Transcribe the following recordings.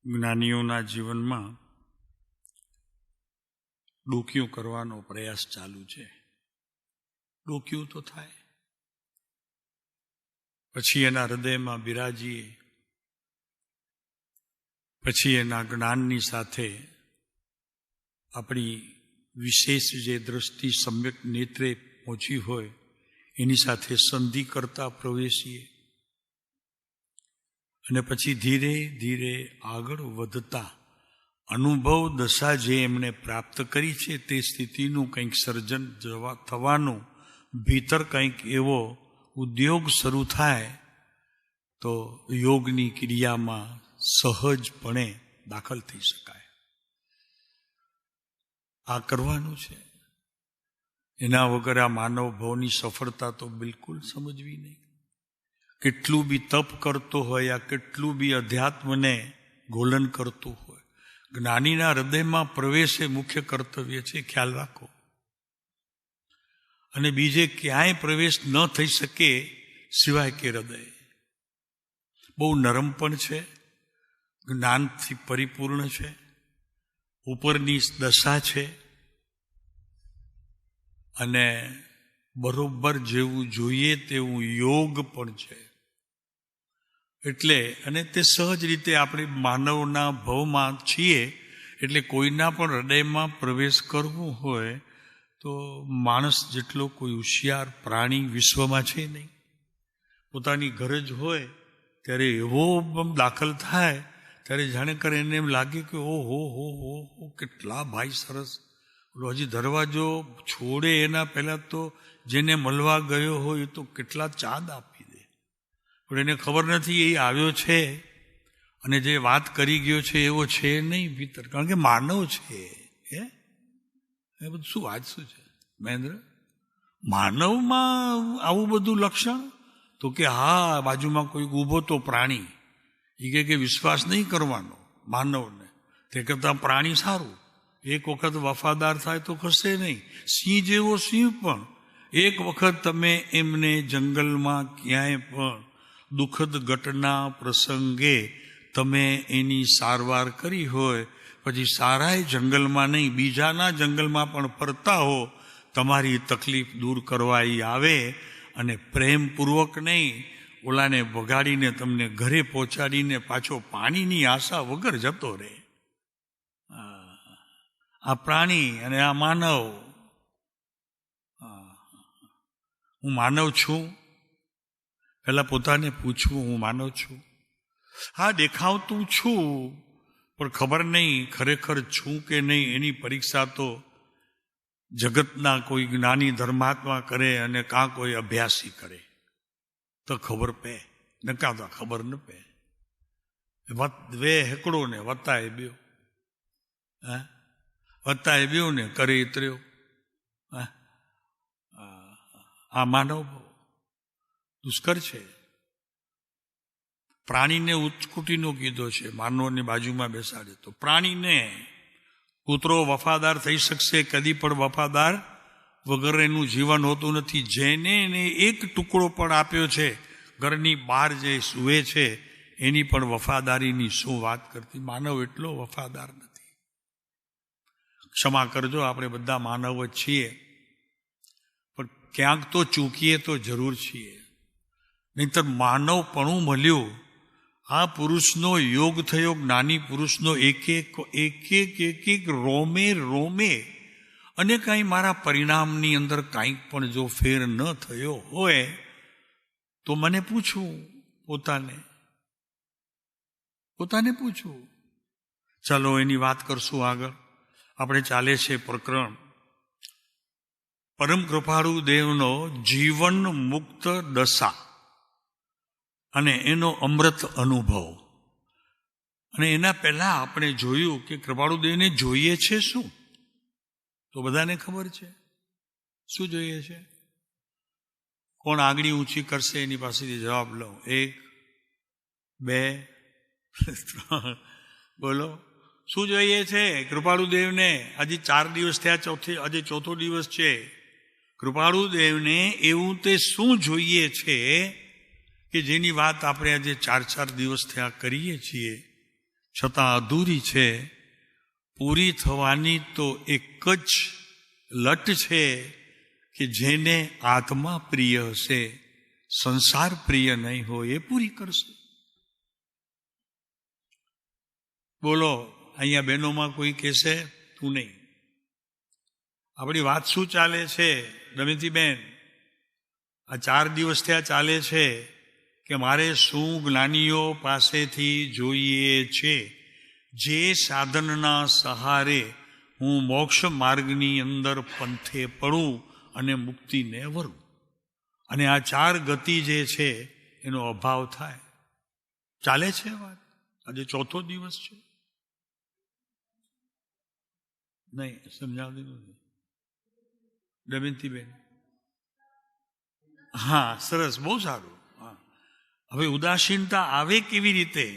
જ્ઞાનીઓના જીવનમાં ડોકિયું કરવાનો પ્રયાસ ચાલુ છે. ડોકિયું તો થાય, પછી એના હૃદયમાં બિરાજીએ, પછી એના જ્ઞાનની સાથે આપણી વિશેષ જે દ્રષ્ટિ સમ્યક નેત્રે પહોંચી હોય એની સાથે સંધિ કરતા પ્રવેશીએ અને પછી ધીરે ધીરે આગળ વધતા અનુભવ દશા જે એમણે પ્રાપ્ત કરી છે તે સ્થિતિનું કંઈક સર્જન થવાનું, ભીતર કંઈક એવો ઉદ્યોગ શરૂ થાય તો યોગની ક્રિયામાં સહજપણે દાખલ થઈ શકાય. આ કરવાનું છે. એના વગર આ માનવ ભાવની સફળતા તો બિલકુલ સમજવી નહીં. કેટલું બી તપ કરતો હોય, આ કેટલું બી અધ્યાત્મને ગોલન કરતું હોય, જ્ઞાનીના હૃદયમાં પ્રવેશ એ મુખ્ય કર્તવ્ય છે. ખ્યાલ રાખો. અને બીજે ક્યાંય પ્રવેશ ન થઈ શકે સિવાય કે હૃદય. બહુ નરમ પણ છે, જ્ઞાનથી પરિપૂર્ણ છે, ઉપરની દશા છે અને બરોબર જેવું જોઈએ તેવું યોગ પણ છે. એટલે અને તે સહજ રીતે આપણે માનવના ભવમાં છીએ એટલે કોઈના પણ હૃદયમાં પ્રવેશ કરવો હોય તો માણસ જેટલો કોઈ હોશિયાર પ્રાણી વિશ્વમાં છે નહીં. પોતાની ગરજ હોય ત્યારે એવો દાખલ થાય ત્યારે જાણે કરે એને એમ લાગે કે ઓહો હો હો હો કેટલા ભાઈ સરસ. હજી દરવાજો છોડે એના પહેલાં તો જેને મળવા ગયો હોય તો કેટલા ચાંદ આપી દે, પણ એને ખબર નથી એ આવ્યો છે અને જે વાત કરી ગયો છે એવો છે નહીં ભીતર, કારણ કે માનવ છે. એ બધું શું વાત શું છે મહેન્દ્ર? માનવમાં આવું બધું લક્ષણ? તો કે હા, બાજુમાં કોઈ ઊભો તો પ્રાણી, એ કે વિશ્વાસ નહીં કરવાનો માનવને, તે કરતાં પ્રાણી સારું. એક વખત વફાદાર થાય તો ખસે નહીં. સિંહ જેવો સિંહ પણ એક વખત તમે એમને જંગલમાં ક્યાંય પણ દુઃખદ ઘટના પ્રસંગે તમે એની સારવાર કરી હોય, પછી સારાય જંગલમાં નહીં બીજાના જંગલમાં પણ ફરતા હો, તમારી તકલીફ દૂર કરવા એ આવે અને પ્રેમપૂર્વક નહીં ઓલાને વગાડીને તમને ઘરે પહોંચાડીને પાછો પાણીની આશા વગર જતો રહે. આ પ્રાણી અને આ માનવ. હું માનવ છું? પહેલા પોતાને પૂછવું, હું માનવ છું? હા, દેખાવતું છું પણ ખબર નહીં ખરેખર છું કે નહીં. એની પરીક્ષા તો જગતના કોઈ જ્ઞાની ધર્માત્મા કરે અને કાં કોઈ અભ્યાસી કરે તો ખબર પે, નકા તો ખબર ન પે. વે હેકડો ને વત્તા એ બ્યો, વત્તા એ બ્યો ને કરે ત્ર્યો. આ માનવ દુષ્કર છે. પ્રાણીને ઉચ્ચકુટીનો કીધો છે, માનવની બાજુમાં બેસાડે તો પ્રાણીને. કૂતરો વફાદાર થઈ શકશે કદી પણ વફાદાર વગર એનું જીવન હોતું નથી. જેને એને એક ટુકડો પણ આપ્યો છે, ઘરની બહાર જે સૂવે છે એની પણ વફાદારીની શું વાત કરતી. માનવ એટલો વફાદાર નથી. ક્ષમા કરજો, આપણે બધા માનવ જ છીએ, પણ ક્યાંક તો ચૂકીએ તો જરૂર છીએ. નહીંતર માનવપણું મળ્યું. આ પુરુષનો યોગ થયો, જ્ઞાની પુરુષનો એક એક રોમે રોમે. અને કાંઈ મારા પરિણામની અંદર કાંઈક પણ જો ફેર ન થયો હોય તો મને પૂછવું, પોતાને પૂછવું. ચાલો એની વાત કરશું આગળ. આપણે ચાલે છે પ્રકરણ પરમ કૃપાળુ દેવનો જીવન મુક્ત દશા અને એનો અમૃત અનુભવ. અને એના પહેલા આપણે જોયું કે કૃપાળુ દેવને જોઈએ છે શું? તો બધાને ખબર છે શું જોઈએ છે. કોણ આંગળી ઊંચી કરશે એની પાસેથી જવાબ લો. 1 2 3 બોલો, શું જોઈએ છે કૃપાળુ દેવને? હજી 4 દિવસ થયા, આજે ચોથો દિવસ છે. કૃપાળુ દેવને એવું તે શું જોઈએ છે કે જેની વાત આપણે આજે 4 દિવસ થયા કરીએ છીએ. છતાં અધૂરી છે. પૂરી થવાની તો એક જ લટ છે કે જેને આત્મા પ્રિય હશે, સંસાર પ્રિય નહીં હોય, એ પૂરી કરશે. બોલો, અહીંયા બહેનોમાં કોઈ કહેશે તું નહીં. આપણી વાત શું ચાલે છે દમયંતીબેન? આ 4 દિવસ થયા ચાલે છે કે મારે શું જ્ઞાનીઓ પાસેથી જોઈએ છે, જે સાધનના સહારે હું મોક્ષ માર્ગની અંદર પંથે પડું અને મુક્તિને વરું. અને આ 4 ગતિ જે છે એનો અભાવ થાય. ચાલે છે વાત. આજે 4થો દિવસ છે. નહીં સમજાવતી નથી દમયંતીબેન? હા, સરસ, બહુ સારું. હા, હવે ઉદાસીનતા આવે કેવી રીતે?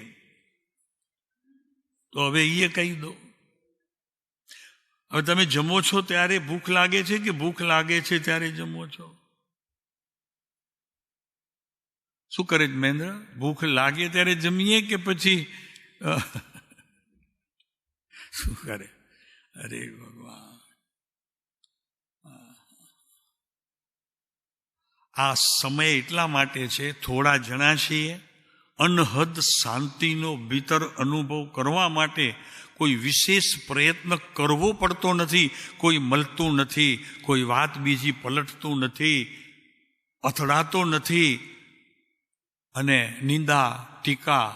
તો હવે એ કહી દો. હવે તમે જમો છો ત્યારે ભૂખ લાગે છે કે ભૂખ લાગે છે ત્યારે જમો છો? શું કરે મહેન્દ્ર? ભૂખ લાગે ત્યારે જમીએ કે પછી શું કરે? અરે ભગવાન, આ સમય એટલા માટે છે, થોડા જણા છીએ, અનહદ શાંતિનો ભીતર અનુભવ કરવા માટે કોઈ વિશેષ પ્રયત્ન કરવો પડતો નથી. કોઈ મળતું નથી, કોઈ વાત બીજી પલટતું નથી, અથડાતો નથી. અને નિંદા ટીકા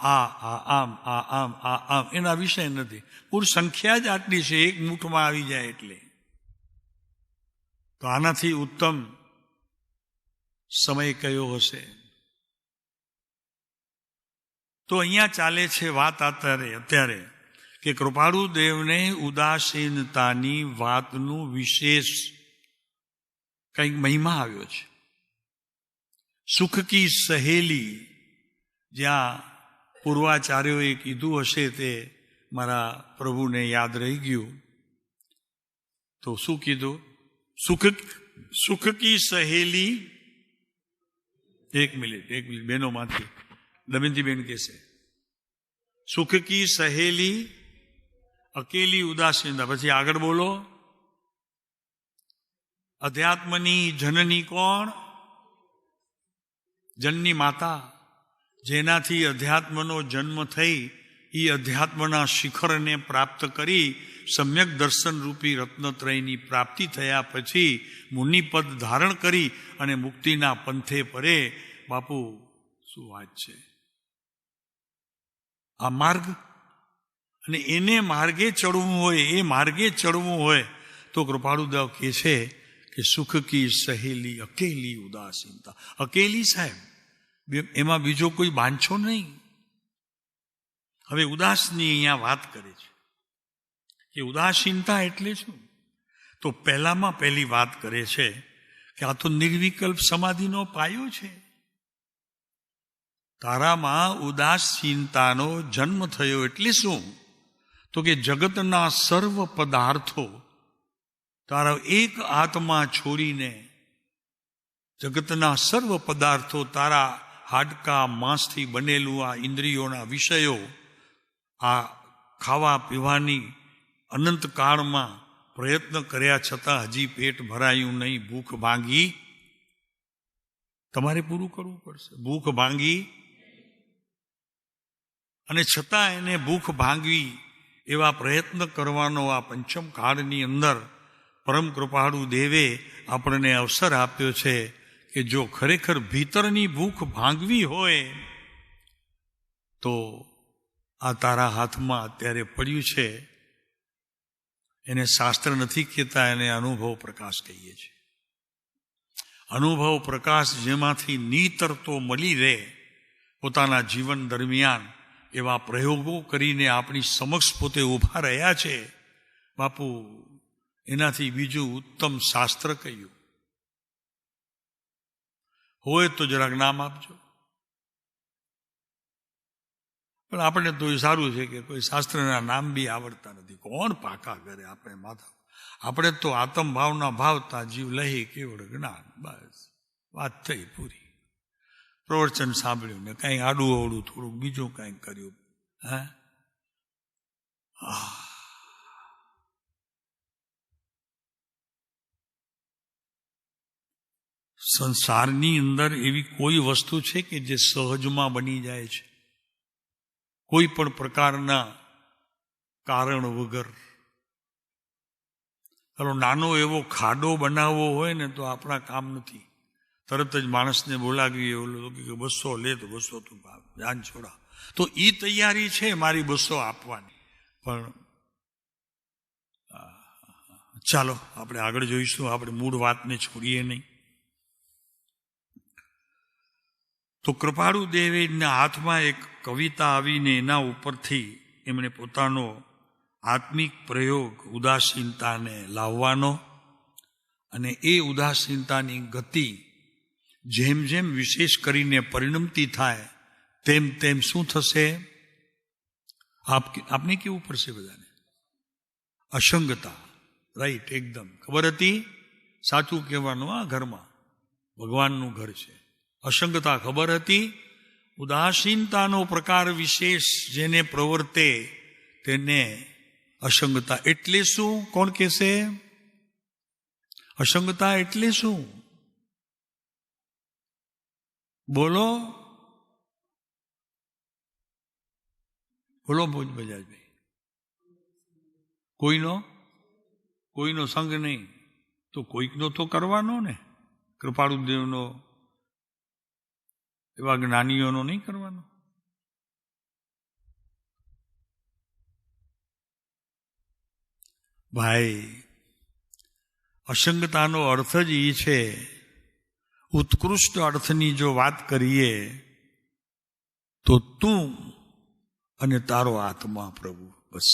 આમ એના વિષય નથી. પૂરી સંખ્યા જ આટલી છે, એક મુઠમાં આવી જાય એટલે. તો આનાથી ઉત્તમ સમય કયો હશે? તો અહીંયા ચાલે છે વાત અત્યારે કે કૃપાળુ દેવને ઉદાસીનતાની વાતનું વિશેષ કંઈક મહિમા આવ્યો છે. સુખ કી સહેલી, જ્યાં પૂર્વાચાર્યોએ કીધું હશે તે મારા પ્રભુને યાદ રહી ગયું. તો શું કીધું? સુખ કી સહેલી. એક મિનિટ બહેનોમાંથી દમયંતીબેન કહેશે સુખ કી સહેલી અકેલી ઉદાસીનતા. પછી આગળ બોલો. અધ્યાત્મની જનની કોણ? જનની માતા. જેનાથી અધ્યાત્મનો જન્મ થઈ, એ અધ્યાત્મના શિખરને પ્રાપ્ત કરી સમ્યક દર્શન રૂપી રત્નત્રયની પ્રાપ્તિ થયા પછી મુનિપદ ધારણ કરી અને મુક્તિના પંથે પરે. બાપુ, શું વાત છે! આ માર્ગ, અને એને માર્ગે ચડવું હોય તો કૃપાળુદેવ કહે છે કે સુખ કી સહેલી અકેલી ઉદાસીનતા. અકેલી સાહેબ, એમાં બીજો કોઈ બાંધછો નહીં. હવે ઉદાસની અહીંયા વાત કરે છે કે ઉદાસીનતા એટલે શું? તો પહેલામાં પહેલી વાત કરે છે કે આ તો નિર્વિકલ્પ સમાધિનો પાયો છે. તારામાં ઉદાસીનતાનો જન્મ થયો એટલે શું? તો કે જગતના સર્વ પદાર્થો તારા એક આત્મા છોડીને, જગતના સર્વ પદાર્થો તારા હાડકા માંસથી બનેલું આ ઇન્દ્રિયોના વિષયો, આ ખાવા પીવાની અનંત કાળમાં પ્રયત્ન કર્યા છતાં હજી પેટ ભરાયું નહીં. ભૂખ ભાંગી, તમારે પૂરું કરવું પડશે. ભૂખ ભાંગી, અને છતાં એને ભૂખ ભાંગવી એવા પ્રયત્ન કરવાનો આ પંચમ કાળની અંદર પરમ કૃપાળુ દેવે આપણને અવસર આપ્યો છે કે જો ખરેખર ભીતરની ભૂખ ભાંગવી હોય તો આ તારા હાથમાં અત્યારે પડ્યું છે. એને શાસ્ત્ર નથી કહેતા, એને અનુભવ પ્રકાશ કહીએ છીએ. અનુભવ પ્રકાશ જેમાંથી નીતરતો મળી રહે, પોતાના જીવન દરમિયાન એવા પ્રયોગો કરીને આપણી સમક્ષ પોતે ઊભા રહ્યા છે. બાપુ, એનાથી બીજું ઉત્તમ શાસ્ત્ર કયું હોય તો જરાક નામ આપજો. પણ આપણે તો એ સારું છે કે કોઈ શાસ્ત્રના નામ બી આવડતા નથી. કોણ પાકા કરે આપણે માથા? આપણે તો આત્મ ભાવના ભાવતા જીવ લહી કેવળ જ્ઞાન. બસ વાત થઈ પૂરી. પ્રવચન સાંભળ્યું ને કંઈ આડું અવડું થોડુંક બીજું કંઈક કર્યું. સંસારની અંદર એવી કોઈ વસ્તુ છે કે જે સહજમાં બની જાય છે, કોઈ પણ પ્રકારના કારણ વગર. ચાલો નાનો એવો ખાડો બનાવવો હોય ને તો આપણા કામ નથી. તરત જ માણસને બોલાવીએ, ઓલો કે 200 લે તો 200 તું જાન છોડા, તો એ તૈયારી છે મારી 200 આપવાની. પણ ચાલો આપણે આગળ જોઈશું, આપણે મૂળ વાતને છોડીએ નહીં. તો કૃપાળુ દેવના હાથમાં એક કવિતા આવીને એના ઉપરથી એમણે પોતાનો આત્મિક પ્રયોગ ઉદાસીનતાને લાવવાનો, અને એ ઉદાસીનતાની ગતિ જેમ જેમ વિશેષ કરીને પરિણમતી થાય તેમ તેમ શું થશે? આપને કેવું પડશે બધાને? અસંગતા. રાઈટ, એકદમ ખબર હતી. સાચું કહેવાનું, આ ઘરમાં ભગવાનનું ઘર છે. અસંગતા ખબર હતી. ઉદાસીનતાનો પ્રકાર વિશેષ જેને પ્રવર્તે તેને અસંગતા. એટલે શું? કોણ કહેશે? અસંગતા એટલે શું? બોલો બોલો બજાજભાઈ. કોઈનો સંગ નહીં તો કોઈકનો તો કરવાનો ને. કૃપાળુ દેવનો, એવા જ્ઞાનીઓનો નહીં કરવાનો. ભાઈ, અસંગતાનો અર્થ જ એ છે. ઉત્કૃષ્ટ અર્થની જો વાત કરીએ તો તું અને તારો આત્મા પ્રભુ, બસ.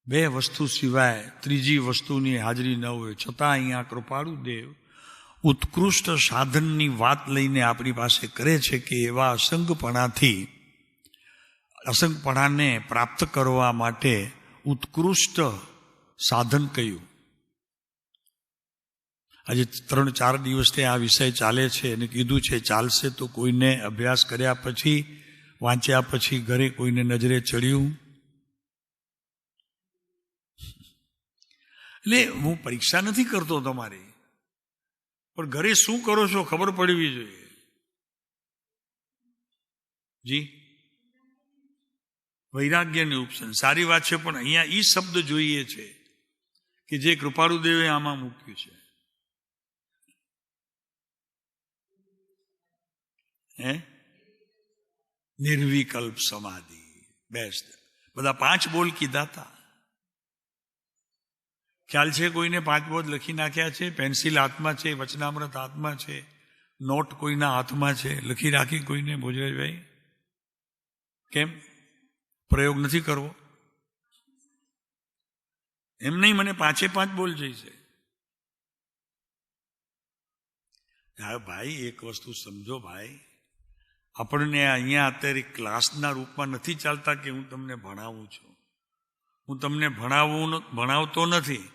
બે વસ્તુ સિવાય ત્રીજી વસ્તુની હાજરી ન હોય. છતાં અહીંયા કૃપાળુ દેવ ઉત્કૃષ્ટ સાધનની વાત લઈને આપણી પાસે કરે છે કે એવા અસંગપણાને પ્રાપ્ત કરવા માટે ઉત્કૃષ્ટ સાધન કયું? આજે 3-4 દિવસથી આ વિષય ચાલે છે અને કીધું છે ચાલશે તો કોઈને અભ્યાસ કર્યા પછી, વાંચ્યા પછી ઘરે કોઈને નજરે ચડ્યું? એટલે હું પરીક્ષા નથી કરતો તમારી, પણ ઘરે શું કરો છો ખબર પડવી જોઈએ. જી, વૈરાગ્યની ઉપસન સારી વાત છે, પણ અહીંયા એ શબ્દ જોઈએ છે કે જે કૃપાળુ દેવે આમાં મૂક્યું છે. નિર્વિકલ્પ સમાધિ. બેસ્ટ. બધા 5 બોલ કીધા હતા. ખ્યાલ છે કોઈને? 5 બોલ લખી નાખ્યા છે. પેન્સિલ હાથમાં છે, વચનામૃત હાથમાં છે, નોટ કોઈના હાથમાં છે, લખી રાખી કોઈને? ભોજરાજભાઈ કેમ પ્રયોગ નથી કરવો? એમ નહીં, મને 5 બોલ જોઈશે. ભાઈ એક વસ્તુ સમજો ભાઈ, આપણને અહીંયા અત્યારે ક્લાસના રૂપમાં નથી ચાલતા કે હું તમને ભણાવું છું. હું તમને ભણાવતો નથી.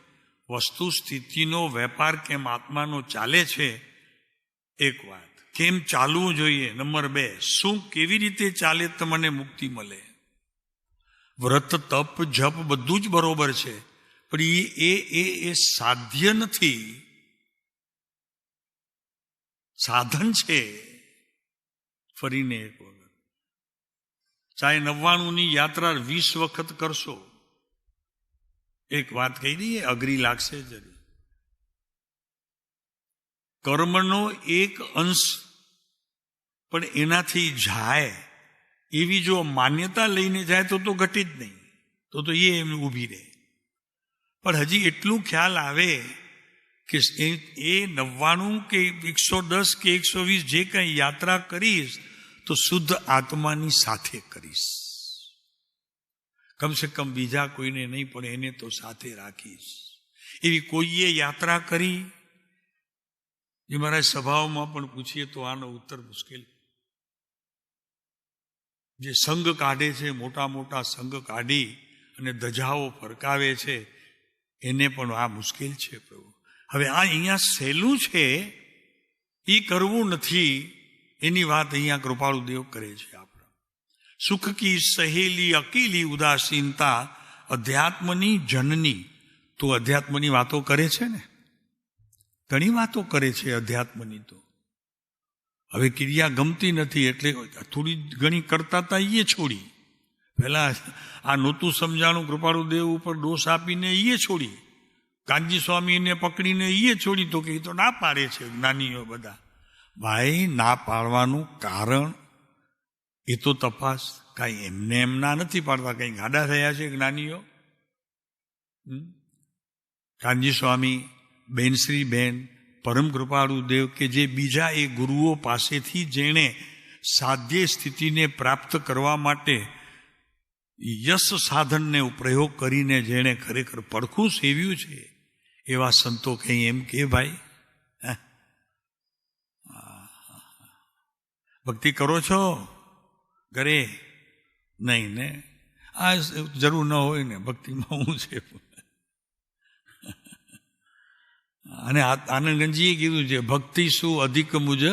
વસ્તુ સ્થિતિનો વેપાર કેમ આત્માનો ચાલે છે એક વાત, કેમ ચાલવું જોઈએ નંબર 2, શું કેવી રીતે ચાલે તો મને મુક્તિ મળે. વ્રત તપ જપ બધું જ બરોબર છે, પણ એ સાધ્ય નથી, સાધન છે. ફરીને એક વખત ચાહે 99ની યાત્રા 20 વખત કરશો, એક વાત કહી દઈએ, અઘરી લાગશે જરી. કર્મનો એક અંશ પણ એનાથી જાય એવી જો માન્યતા લઈને જાય તો ઘટી જ નહીં, તો એ એમ ઊભી રહે. પણ હજી એટલું ખ્યાલ આવે કે એ 99 કે 110 કે 120 જે કંઈ યાત્રા કરીશ તો શુદ્ધ આત્માની સાથે કરીશ. કમસે કમ બીજા કોઈને નહીં પણ એને તો સાથે રાખીશ. એવી કોઈએ યાત્રા કરી? જે મારા સભાઓમાં પણ પૂછીએ તો આનો ઉત્તર મુશ્કેલ. જે સંઘ કાઢે છે, મોટા મોટા સંઘ કાઢી અને ધજાઓ ફરકાવે છે, એને પણ આ મુશ્કેલ છે પ્રભુ. હવે આ અહીંયા સહેલું છે, એ કરવું નથી, એની વાત અહીંયા કૃપાળુ દેવ કરે છે. આપણા સુખ કી સહેલી અકેલી ઉદાસીનતા અધ્યાત્મની જનની. તો અધ્યાત્મની વાતો કરે છે ને, ઘણી વાતો કરે છે અધ્યાત્મની. તો હવે ક્રિયા ગમતી નથી એટલે થોડી ઘણી કરતા હતા એ છોડી. પેલા આ નહોતું સમજાણું કૃપાળુદેવ ઉપર દોષ આપીને એ છોડી. કાનજી સ્વામીને પકડીને એ છોડી. તો કે એ તો ના પાડે છે જ્ઞાનીઓ બધા. ભાઈ ના પાડવાનું કારણ એ તો તપાસ. કાંઈ એમને એમ ના નથી પાડતા, કંઈ ગાડા થયા છે જ્ઞાનીઓ. કાનજી સ્વામી, બેનશ્રી બેન, પરમ કૃપાળુદેવ કે જે બીજા એ ગુરુઓ પાસેથી જેણે સાધ્ય સ્થિતિને પ્રાપ્ત કરવા માટે યશ સાધનને પ્રયોગ કરીને જેણે ખરેખર પડખું સેવ્યું છે એવા સંતો કંઈ એમ કે ભાઈ ભક્તિ કરો છો ઘરે? નહીં ને. આ જરૂર ન હોય ને, ભક્તિમાં હું છે. અને આનંદજીએ કીધું છે ભક્તિ શું અધિક મુજ,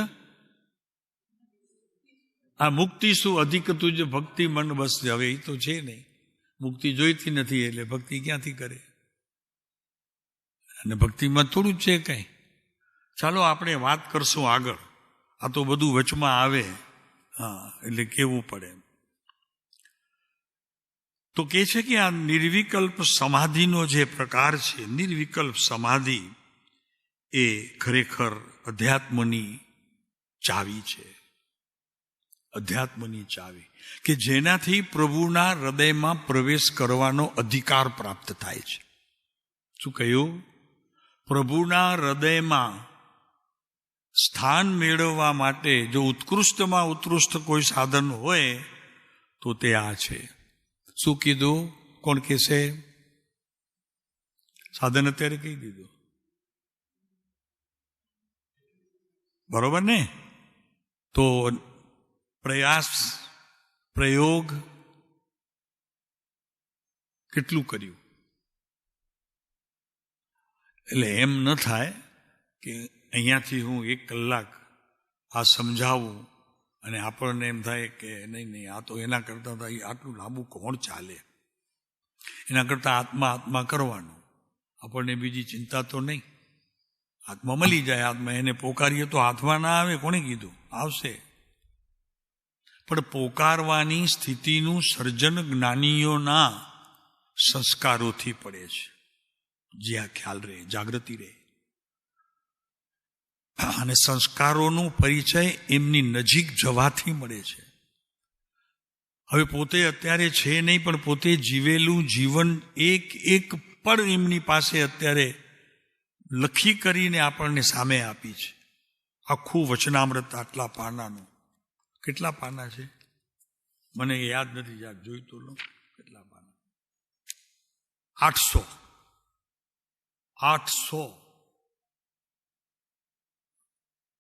આ મુક્તિ શું અધિક તુજ ભક્તિ મન બસ. હવે એ તો છે નહીં, મુક્તિ જોઈતી નથી એટલે ભક્તિ ક્યાંથી કરે? અને ભક્તિમાં થોડું જ છે કઈ. ચાલો આપણે વાત કરશું આગળ. આ તો બધું વચમાં આવે, હા, એટલે કેવું પડે. તો કે છે કે આ નિર્વિકલ્પ સમાધિનો જે પ્રકાર છે, નિર્વિકલ્પ સમાધિ એ ખરેખર અધ્યાત્મની ચાવી છે. અધ્યાત્મની ચાવી કે જેનાથી પ્રભુના હૃદયમાં પ્રવેશ કરવાનો અધિકાર પ્રાપ્ત થાય છે. શું કહ્યું? પ્રભુના હૃદયમાં સ્થાન મેળવવા માટે જો ઉત્કૃષ્ટમાં ઉત્કૃષ્ટ કોઈ સાધન હોય તો તે આ છે. શું કીધું? કોણ કહેશે? સાધન અત્યારે કહી દીધું, બરોબર ને? તો પ્રયાસ, પ્રયોગ કેટલું કર્યું? એટલે એમ ન થાય કે અહીંયાથી હું 1 કલાક આ સમજાવું અને આપણને એમ થાય કે નહીં આ તો એના કરતાં આટલું લાંબુ કોણ ચાલે. એના કરતાં આત્મા કરવાનું. આપણને બીજી ચિંતા તો નહીં. આત્મા મળી જાય. આત્મા એને પોકારીએ તો હાથમાં ના આવે. કોણે કીધું? આવશે. પણ પોકારવાની સ્થિતિનું સર્જન જ્ઞાનીઓના સંસ્કારોથી પડે છે. જ્યાં ખ્યાલ રહે, જાગૃતિ રહે. અને સંસ્કારોનો પરિચય એમની નજીક જવાથી મળે છે. હવે પોતે અત્યારે છે નહીં, પણ પોતે જીવેલું જીવન એક પળ એમની પાસે અત્યારે લખી કરીને આપણને સામે આપી છે. આખું વચનામૃત આટલા પાનાનું. કેટલા પાના છે મને યાદ નથી, યાદ જોઈ તો લો. કેટલા પાના? 800.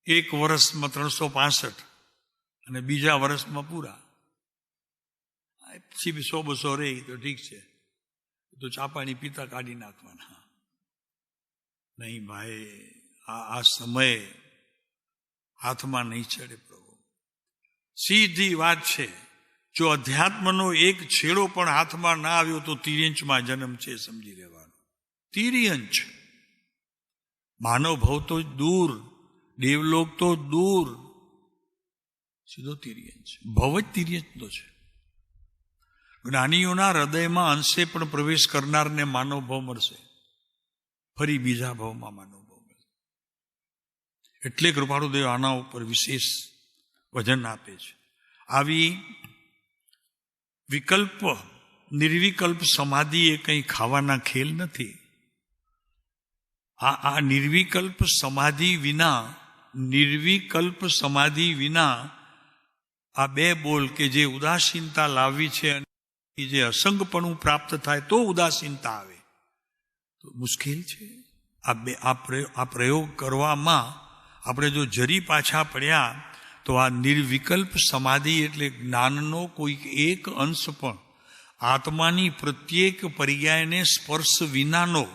એક વર્ષમાં 365 અને બીજા વર્ષમાં પૂરા. પછી 100-200 રહે તો ઠીક છે, તો ચાપાણી પીતા કાઢી નાખવાના. નહીં ભાઈ, આ સમય હાથમાં નહીં ચડે પ્રભુ. સીધી વાત છે. જો અધ્યાત્મનો એક છેડો પણ હાથમાં ના આવ્યો તો તિર્યંચમાં જન્મ છે, સમજી લેવાનો. તિર્યંચ. માનવ ભવ તો દૂર, દેવલોક તો દૂર, સીધો તિર્યંચ. ભવ જ તિર્યંચનો છે. જ્ઞાનીઓના હૃદયમાં અંશે પણ પ્રવેશ કરનારને માનવ ભવ મળશે, ફરી બીજા ભાવમાં માનવ ભાવ મળશે. એટલે કૃપાળુદેવ આના ઉપર વિશેષ વજન આપે છે. આવી વિકલ્પ, નિર્વિકલ્પ સમાધિ એ કંઈ ખાવાના ખેલ નથી. આ નિર્વિકલ્પ સમાધિ વિના આ 2 બોલ કે જે ઉદાસીનતા લાવવી છે, અને જે અસંગપણું પ્રાપ્ત થાય તો ઉદાસીનતા આવે, તો મુશ્કેલ છે. આ પ્રયોગ કરવામાં આપણે જો જરી પાછા પડ્યા તો આ નિર્વિકલ્પ સમાધિ એટલે જ્ઞાનનો કોઈક એક અંશ પણ આત્માની પ્રત્યેક પર્યાયને સ્પર્શ વિનાનો,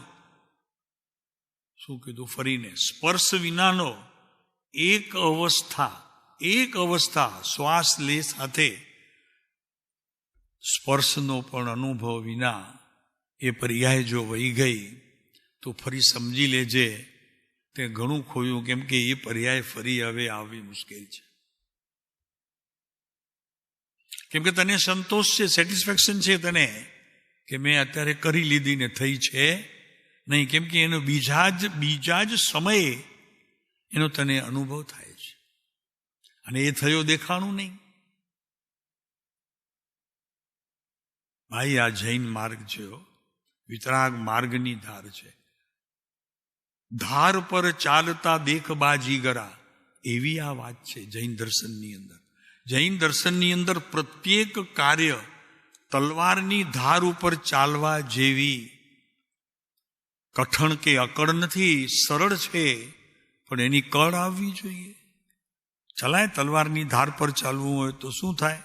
શું કીધું ફરીને, સ્પર્શ વિનાનો એક અવસ્થા શ્વાસ લે સાથે સ્પર્શનો પણ અનુભવ વિના એ પર્યાય જો વહી ગઈ તો ફરી સમજી લેજે તે ઘણું ખોયું, કેમ કે એ પર્યાય ફરી હવે આવવી મુશ્કેલ છે. કેમ કે તને સંતોષ છે, સેટિસ્ફેક્શન છે તને કે મેં અત્યારે કરી લીધી ને થઈ છે નહીં, કેમ કે એનો બીજા જ સમયે એનો તને અનુભવ થાય છે અને એ થયો દેખાણું નહીં. ભાઈ, આ જૈન માર્ગ છે, વિતરાગ માર્ગની ધાર છે. ધાર પર ચાલતા દેખ બાજીગરા, એવી આ વાત છે જૈન દર્શનની અંદર. જૈન દર્શનની અંદર પ્રત્યેક કાર્ય તલવારની ધાર ઉપર ચાલવા જેવી કઠણ કે અકળ નથી, સરળ છે, પણ એની કળ આવવી જોઈએ. ચલાય તલવારની ધાર પર ચાલવું હોય તો શું થાય?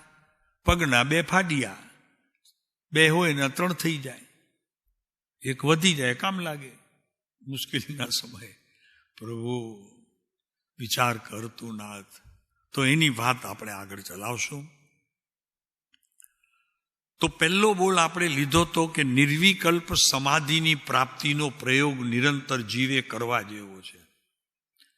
પગના 2 ફાડિયા, 2 હોય ને 3 થઈ જાય, એક વધી જાય, કામ લાગે મુશ્કેલીના સમયે. પ્રભુ વિચાર કરતું નાથ. તો એની વાત આપણે આગળ ચલાવશું. તો પહેલો બોલ આપણે લીધો તો કે નિર્વિકલ્પ સમાધિની પ્રાપ્તિનો પ્રયોગ નિરંતર જીવે કરવા જેવો છે.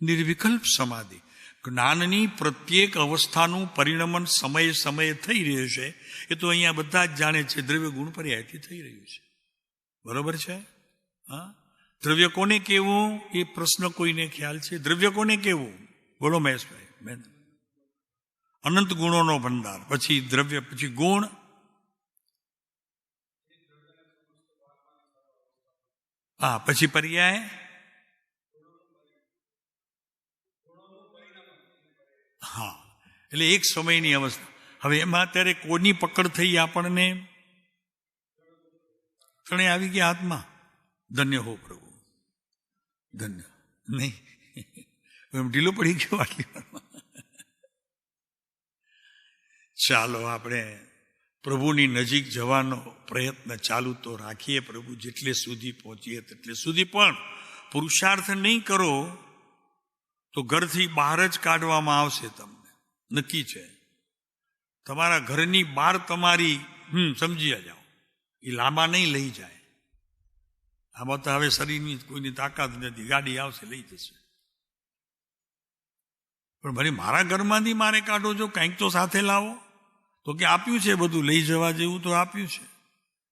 નિર્વિકલ્પ સમાધિ, જ્ઞાનની પ્રત્યેક અવસ્થાનું પરિણમન સમયે સમયે થઈ રહ્યું છે. એ તો અહીંયા બધા જ જાણે છે, દ્રવ્ય ગુણ પર્યાયથી થઈ રહ્યું છે. બરોબર છે? હા, દ્રવ્ય કોને કેવું એ પ્રશ્ન કોઈને ખ્યાલ છે? દ્રવ્ય કોને કેવું? બોલો મહેશભાઈ. અનંત ગુણોનો ભંડાર, પછી દ્રવ્ય, પછી ગુણ, હા, પછી પર્યાય, હા. એટલે એક સમયની અવસ્થા. હવે એમાં અત્યારે કોની પકડ થઈ આપણને? ત્રણે આવી ગયા હાથમાં. ધન્ય હો પ્રભુ, ધન્ય. નહીં એમ ઢીલો પડી ગયો આટલી વારમાં. ચાલો આપણે પ્રભુની નજીક જવાનો પ્રયત્ન ચાલુ તો રાખીએ. પ્રભુ જેટલે સુધી પહોંચીએ તેટલે સુધી. પણ પુરુષાર્થ નહીં કરો તો ઘરથી બહાર જ કાઢવામાં આવશે તમને, નક્કી છે. તમારા ઘરની બહાર તમારી સમજી જાઓ, એ લાંબા નહીં લઈ જાય. આમાં તો હવે શરીરની કોઈની તાકાત નથી, ગાડી આવશે લઈ જશે. પણ ભલે મારા ઘરમાંથી મારે કાઢો છો, કંઈક તો સાથે લાવો. તો કે આપ્યું છે બધું, લઈ જવા જેવું તો આપ્યું છે.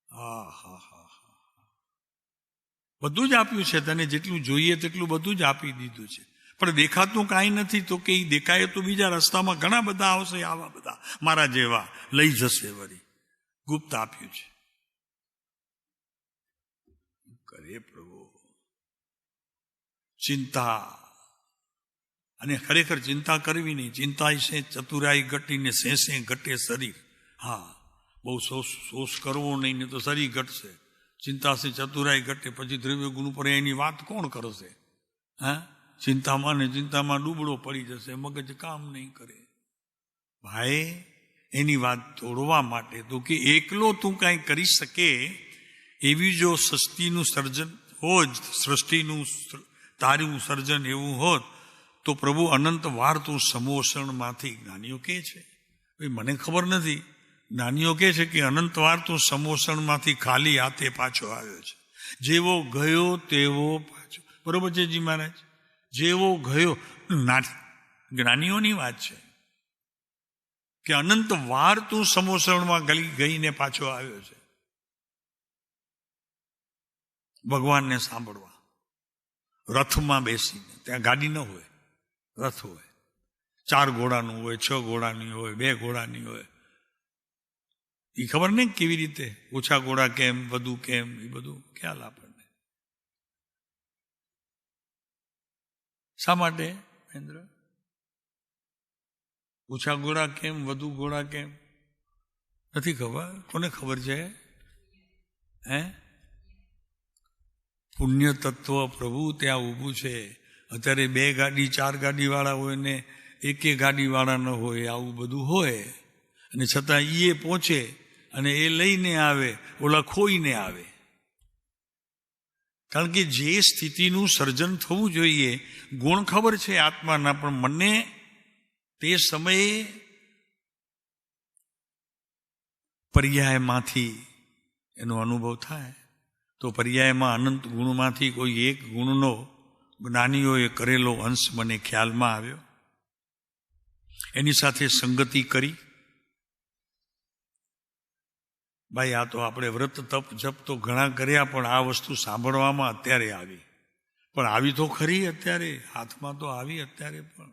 હા હા હા હા, બધું જ આપ્યું છે તને. જેટલું જોઈએ તેટલું બધું જ આપી દીધું છે. પણ દેખાતું કાંઈ નથી. તો કે દેખાય તો બીજા રસ્તામાં ઘણા બધા આવશે, આવા બધા મારા જેવા, લઈ જશે. વળી ગુપ્ત આપ્યું છે. કરે પ્રભુ ચિંતા. અને ખરેખર ચિંતા કરવી નહીં. ચિંતા છે ચતુરાઈ ઘટીને સેસે ઘટે શરીર. હા, બહુ શોષ કરવો નહીં, ને તો શરીર ઘટશે. ચિંતા છે ચતુરાઈ ઘટે. પછી દ્રવ્ય ગુણ પર એની વાત કોણ કરશે? હા, ચિંતામાં ને ચિંતામાં ડૂબળો પડી જશે, મગજ કામ નહીં કરે. ભાઈ, એની વાત તોડવા માટે તો કે એકલો તું કાંઈ કરી શકે એવી જો સૃષ્ટિનું સર્જન હોત, સૃષ્ટિનું તારું સર્જન એવું હોત તો પ્રભુ અનંત વાર તું સમોષણમાંથી, જ્ઞાનીઓ કહે છે, મને ખબર નથી, જ્ઞાનીઓ કહે છે કે અનંત વાર તું સમોષણમાંથી ખાલી હાથે પાછો આવ્યો છે. જેવો ગયો તેવો પાછો. બરોબર છે જી મહારાજ? જેવો ગયો, જ્ઞાનીઓની વાત છે કે અનંત વાર તું સમોષણમાં ગઈને પાછો આવ્યો છે ભગવાનને સાંભળવા. રથમાં બેસીને, ત્યાં ગાડી ન હોય, રથ હોય. 4 ઘોડાનું હોય, 6 ઘોડાની હોય, 2 ઘોડાની હોય. એ ખબર નહીં કેવી રીતે, ઓછા ઘોડા કેમ, વધુ કેમ, એ બધું ખ્યાલ આપણને. શા માટે મહેન્દ્ર? ઓછા ઘોડા કેમ, વધુ ઘોડા કેમ? નથી ખબર. કોને ખબર છે? હે? પુણ્ય તત્વ પ્રભુ ત્યાં ઊભું છે. અત્યારે 2 ગાડી 4 ગાડીવાળા હોય ને 1 ગાડીવાળા ન હોય, આવું બધું હોય. અને છતાં એ પહોંચે અને એ લઈને આવે, ઓલા ખોઈને આવે. કારણ કે જે સ્થિતિનું સર્જન થવું જોઈએ, ગુણ ખબર છે આત્માના, પણ મને તે સમયે પર્યાયમાંથી એનો અનુભવ થાય તો પર્યાયમાં અનંત ગુણમાંથી કોઈ એક ગુણનો જ્ઞાનીઓએ કરેલો અંશ મને ખ્યાલમાં આવ્યો. એની સાથે સંગતિ કરી. ભાઈ આ તો આપણે વ્રત તપ જપ તો ઘણા કર્યા, પણ આ વસ્તુ સાંભળવામાં અત્યારે આવી. પણ આવી તો ખરી અત્યારે, હાથમાં તો આવી અત્યારે, પણ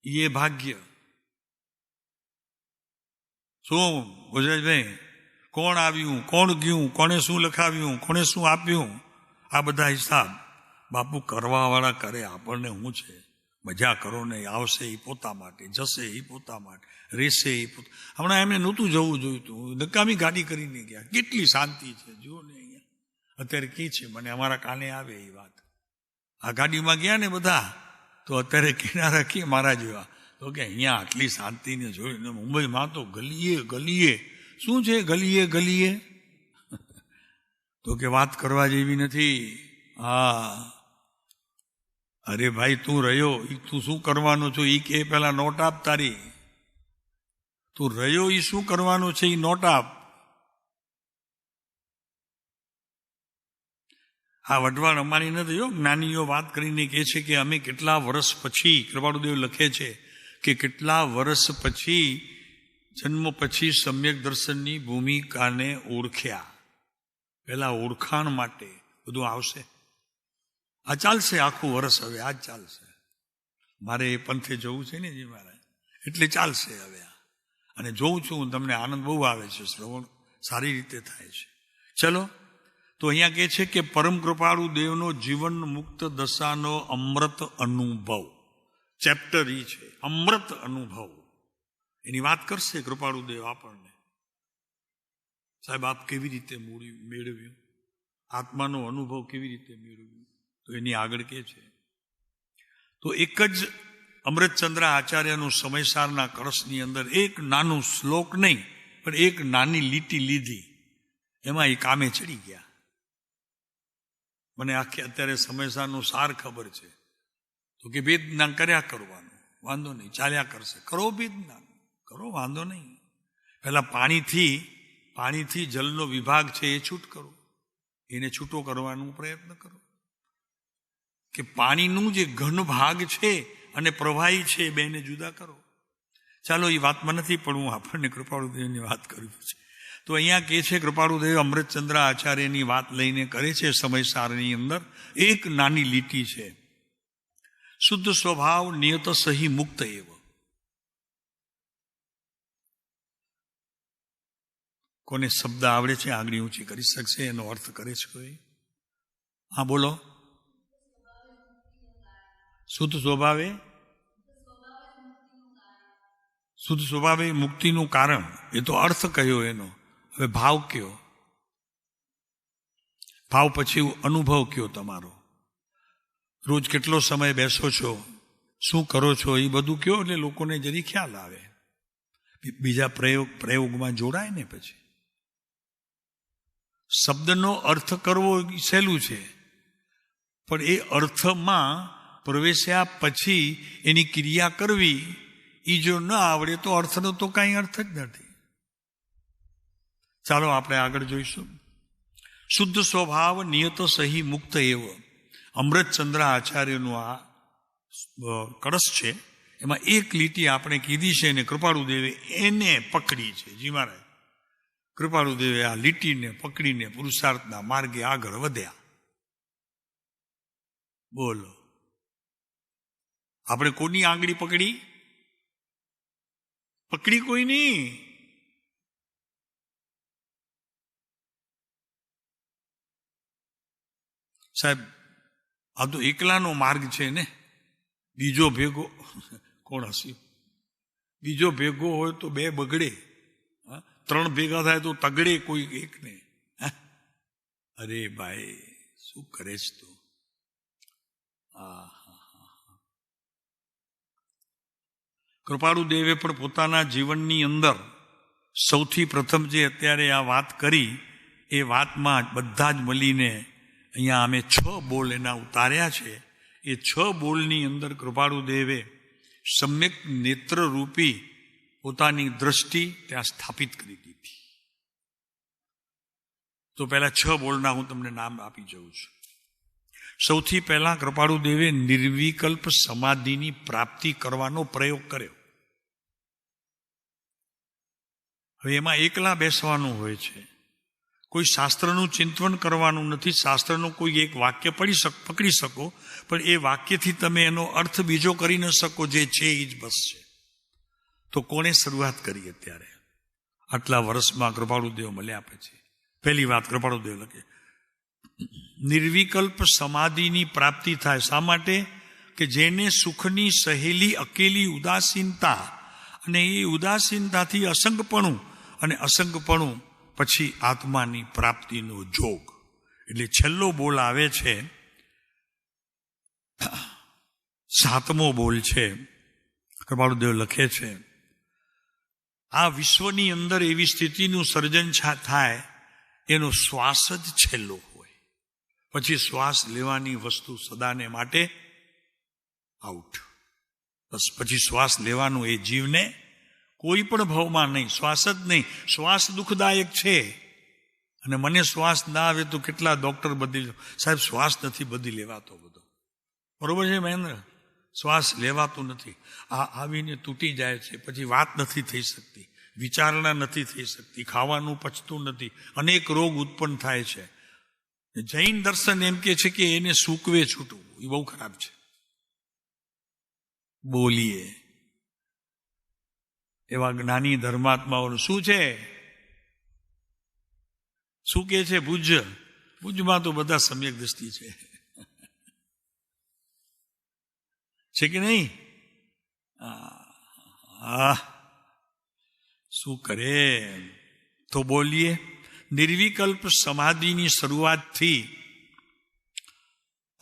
એ ભાગ્ય. શું ગુજરાતભાઈ, કોણ આવ્યું, કોણ ગયું, કોણે શું લખાવ્યું, કોણે શું આપ્યું, આ બધા હિસાબ બાપુ કરવાવાળા કરે. આપણને શું છે, મજા કરો ને, આવશે એ પોતા માટે, જશે એ પોતા માટે, રહેશે એ પોતા. હમણાં એમને નહોતું જવું જોઈતું, નકામી ગાડી કરીને ગયા. કેટલી શાંતિ છે જુઓ ને અહીંયા અત્યારે. કી છે મને અમારા કાને આવે એ વાત. આ ગાડીમાં ગયા ને બધા તો અત્યારે કિનારા કી મારા જેવા તો કે અહીંયા આટલી શાંતિને જોઈને મુંબઈમાં તો ગલીએ ગલીએ. શું છે ગલીએ ગલીએ? તો કે વાત કરવા જેવી નથી. હા, અરે ભાઈ તું રહ્યો, તું શું કરવાનું છું એ કે પેલા નોટ આપ તારી. તું રહ્યો એ શું કરવાનું છે એ નોટ આપ. આ વઢવાણ અમારી નથી. જ્ઞાનીઓ વાત કરીને કહે છે કે અમે કેટલા વર્ષ પછી, કૃપાળુદેવ લખે છે કે કેટલા વર્ષ પછી, જન્મ પછી સમ્યક દર્શનની ભૂમિકાને ઓળખ્યા. પેલા ઓળખાણ માટે બધું આવશે. આ ચાલશે આખું વર્ષ. હવે આ જ ચાલશે. મારે એ પંથે જવું છે ને જી મારે, એટલે ચાલશે હવે. અને જોઉં છું તમને આનંદ બહુ આવે છે, શ્રવણ સારી રીતે થાય છે. ચલો, તો અહીંયા કહે છે કે પરમ કૃપાળુ દેવનો જીવન મુક્ત દશાનો અમૃત અનુભવ. ચેપ્ટર ઈ છે અમૃત અનુભવ. એની વાત કરશે કૃપાળુ દેવ આપણને. સાહેબ આપ કેવી રીતે મેળવ્યું, આત્માનો અનુભવ કેવી રીતે મેળવ્યું, તો એની આગળ કે છે. તો એક જ અમૃતચંદ્ર આચાર્યનું સમયસારના કળશની અંદર એક નાનું શ્લોક નહીં, પણ એક નાની લીટી લીધી, એમાં એ કામે ચડી ગયા. મને આખી અત્યારે સમયસારનું સાર ખબર છે. તો કે વેદ જ્ઞાન કર્યા કરવાનું, વાંધો નહીં, ચાલ્યા કરશે. કરો વેદ જ્ઞાન, કરો, વાંધો નહીં. પેલા પાણીથી જલનો વિભાગ છે એ છૂટ કરો, એને છૂટો કરવાનો પ્રયત્ન કરો. કે પાણીનું જે ઘન ભાગ છે અને પ્રવાહી છે એ બેને જુદા કરો. ચાલો એ વાતમાં નથી, પણ હું આપણને કૃપાળુદેવની વાત કરું છે. તો અહીંયા કહે છે કૃપાળુદેવ અમૃતચંદ્ર આચાર્યની વાત લઈને કરે છે સમયસારની અંદર. એક નાની લીટી છે, શુદ્ધ સ્વભાવ નિયત સહી મુક્ત એવ. કોને શબ્દ આવડે છે આંગળી ઊંચી કરી શકશે, એનો અર્થ કરે છે કોઈ? હા બોલો. શુદ્ધ સ્વભાવે મુક્તિનું કારણ. એ તો અર્થ કયો એનો. હવે ભાવ કયો, ભાવ પછી અનુભવ કયો તમારો. રોજ કેટલો સમય બેસો છો, શું કરો છો, એ બધું કયો, એટલે લોકોને જરી ખ્યાલ આવે. બીજા પ્રયોગમાં જોડાય ને. પછી શબ્દનો અર્થ કરવો સહેલું છે, પણ એ અર્થમાં પ્રવેશ્યા પછી એની ક્રિયા કરવી, એ જો ન આવડે તો અર્થનો તો કાંઈ અર્થ જ નથી. ચાલો આપણે આગળ જોઈશું. શુદ્ધ સ્વભાવ નિયત સહી મુક્ત એવ. અમૃતચંદ્ર આચાર્યનું આ કળશ છે, એમાં એક લીટી આપણે કીધી છે અને કૃપાળુદેવે એને પકડી છે. જી મહારાજ, કૃપાળુદેવે આ લીટીને પકડીને પુરુષાર્થના માર્ગે આગળ વધ્યા. બોલો, આપણે કોની આંગળી પકડી કોઈ નહીં. સાહેબ આ તો એકલાનો માર્ગ છે ને. બીજો ભેગો કોણ હસ્યું? બીજો ભેગો હોય તો બે બગડે, 3 ભેગા થાય તો તગડે કોઈ એકને. અરે ભાઈ શું કરે છે તું? કૃપાળુ દેવે પણ પોતાના જીવનની અંદર સૌથી પ્રથમ જે અત્યારે આ વાત કરી, એ વાતમાં બધા જ મળીને અહીંયા અમે 6 બોલ એના ઉતાર્યા છે. એ 6 બોલની અંદર કૃપાળુ દેવે સમ્યક નેત્રરૂપી પોતાની દ્રષ્ટિ ત્યાં સ્થાપિત કરી દીધી. તો પહેલા 6 બોલના હું તમને નામ આપી જઉં છું. સૌથી પહેલા કૃપાળુદેવે નિર્વિકલ્પ સમાધિની પ્રાપ્તિ કરવાનો પ્રયોગ કર્યો. હવે એમાં એકલા બેસવાનું હોય છે, કોઈ શાસ્ત્રનું ચિંતન કરવાનું નથી. શાસ્ત્રનું કોઈ એક વાક્ય પકડી શકો, પણ એ વાક્યથી તમે એનો અર્થ બીજો કરી ન શકો, જે છે એ જ બસ છે. તો કોણે શરૂઆત કરી? અત્યારે આટલા વર્ષમાં કૃપાળુદેવ મળ્યા પછી પહેલી વાત કૃપાળુદેવ લખે, નિર્વિકલ્પ સમાધિની પ્રાપ્તિ થાય. શા માટે? કે જેને સુખની સહેલી અકેલી ઉદાસીનતા, અને એ ઉદાસીનતાથી અસંગપણું, અને અસંગપણું પછી આત્માની પ્રાપ્તિનો જોગ. એટલે છેલ્લો બોલ આવે છે, 7મો બોલ છે. કૃપાળુદેવ લખે છે, આ વિશ્વની અંદર એવી સ્થિતિનું સર્જન થાય, એનો શ્વાસ જ છેલ્લો હોય. પછી શ્વાસ લેવાની વસ્તુ સદાને માટે આઉટ. બસ પછી શ્વાસ લેવાનું એ જીવને કોઈ પણ ભાવમાં નહીં, શ્વાસ જ નહીં. શ્વાસ દુઃખદાયક છે, અને મને શ્વાસ ના આવે તો કેટલા ડોક્ટર બદલી, સાહેબ શ્વાસ નથી બદલી લેવાતો બધો. બરોબર છે મહેન્દ્ર? શ્વાસ લેવાતું નથી. આ આવીને તૂટી જાય છે, પછી વાત નથી થઈ શકતી, વિચારણા નથી થઈ શકતી, ખાવાનું પચતું નથી, અનેક રોગ ઉત્પન્ન થાય છે. જૈન દર્શન એમ કે છે કે એને સૂકવે છૂટવું, એ બહુ ખરાબ છે. બોલીએ એવા જ્ઞાની ધર્માત્માઓનું શું છે? શું કે છે? ભુજમાં તો બધા સમ્યક દ્રષ્ટિ છે કે નહીં? શું કરે? તો બોલીએ, નિર્વિકલ્પ સમાધિની શરૂઆતથી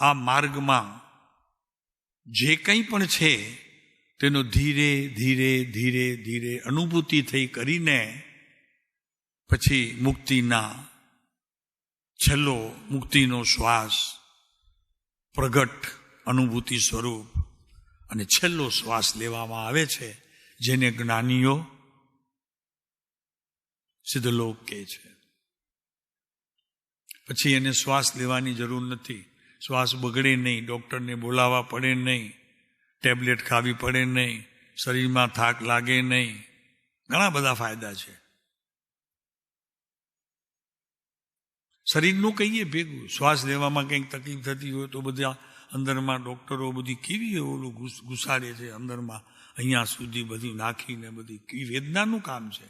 આ માર્ગમાં જે કંઈ પણ છે તેનો ધીરે ધીરે ધીરે ધીરે અનુભૂતિ થઈ કરીને પછી મુક્તિના છેલ્લો મુક્તિનો શ્વાસ પ્રગટ અનુભૂતિ સ્વરૂપ અને છેલ્લો શ્વાસ લેવામાં આવે છે, જેને જ્ઞાનીઓ સિદ્ધલોક કહે છે. પછી એને શ્વાસ લેવાની જરૂર નથી, શ્વાસ બગડે નહીં, ડોક્ટરને બોલાવવા પડે નહીં, ટેબ્લેટ ખાવી પડે નહીં, શરીરમાં થાક લાગે નહીં, ઘણા બધા ફાયદા છે. શરીરનું કહીએ ભેગું, શ્વાસ લેવામાં કંઈક તકલીફ થતી હોય તો બધા અંદરમાં ડોક્ટરો બધી કેવી ઓલું ઘુસાડે છે અંદરમાં, અહીંયા સુધી બધું નાખીને બધી કેવી વેદનાનું કામ છે.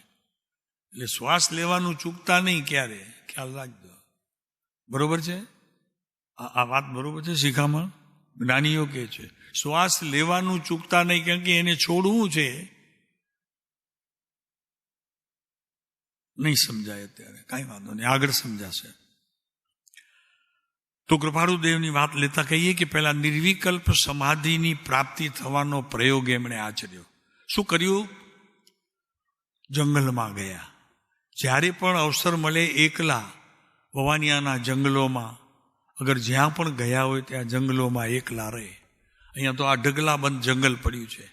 એટલે શ્વાસ લેવાનું ચૂકતા નહીં ક્યારે, ખ્યાલ રાખજો. બરોબર છે? આ વાત બરોબર છે? શિખામણ જ્ઞાનીઓ કહે છે શ્વાસ લેવાનું ચૂકતા નહીં, કેમ કે એને છોડવું છે. નહીં સમજાય અત્યારે, કાંઈ વાંધો નહીં, આગળ સમજાશે. તો કૃપાળુદેવની વાત લેતા કહીએ કે પહેલા નિર્વિકલ્પ સમાધિની પ્રાપ્તિ થવાનો પ્રયોગ એમણે આચર્યો. શું કર્યું? જંગલમાં ગયા. જ્યારે પણ અવસર મળે એકલા વવાનિયાના જંગલોમાં, અગર જ્યાં પણ ગયા હોય ત્યાં જંગલોમાં એકલા રહે. અહીંયા તો આ ઢગલાબંધ જંગલ પડ્યું છે.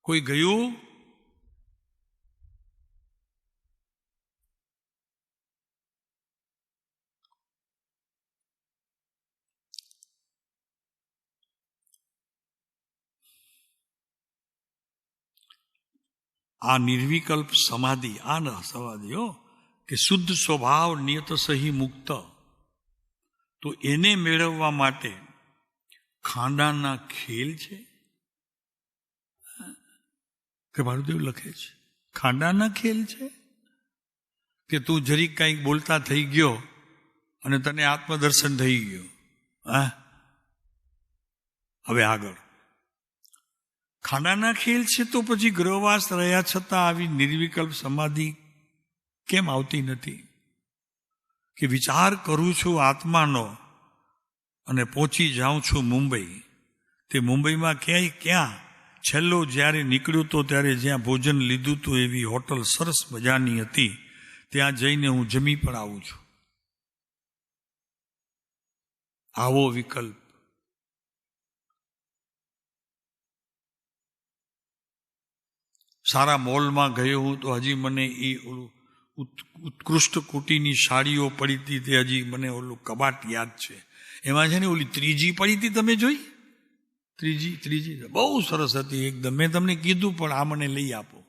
કોઈ ગયું? આ નિર્વિકલ્પ સમાધિ, આ ન સમાધિ કે શુદ્ધ સ્વભાવ નિયત સહી મુક્ત, તો એને મેળવવા માટે ખાંડાના ખેલ છે. કૃપાળુદેવ લખે છે ખાંડાના ખેલ છે કે તું જરીક કંઈક બોલતા થઈ ગયો અને તને આત્મદર્શન થઈ ગયું. હવે આગળ ખાંડાના ખેલ છે, તો પછી ગૃહવાસ રહ્યા છતાં આવી નિર્વિકલ્પ સમાધિ કેમ આવતી નથી? કે વિચાર કરું છું આત્માનો અને પહોંચી જાઉં છું મુંબઈ. તે મુંબઈમાં ક્યાં છેલ્લો જ્યારે નીકળ્યું તો ત્યારે જ્યાં ભોજન લીધું હતું એવી હોટલ સરસ મજાની હતી, ત્યાં જઈને હું જમી પણ આવું છું. આવો વિકલ્પ. સારા મોલમાં ગયો હું તો હજી મને એ ઓલું ઉત્કૃષ્ટ કોટીની સાડીઓ પડી હતી, તે હજી મને ઓલું કબાટ યાદ છે. એમાં છે ને ઓલી ત્રીજી પડી હતી, તમે જોઈ? ત્રીજી બહુ સરસ હતી એકદમ. મેં તમને કીધું પણ આ મને લઈ આપો.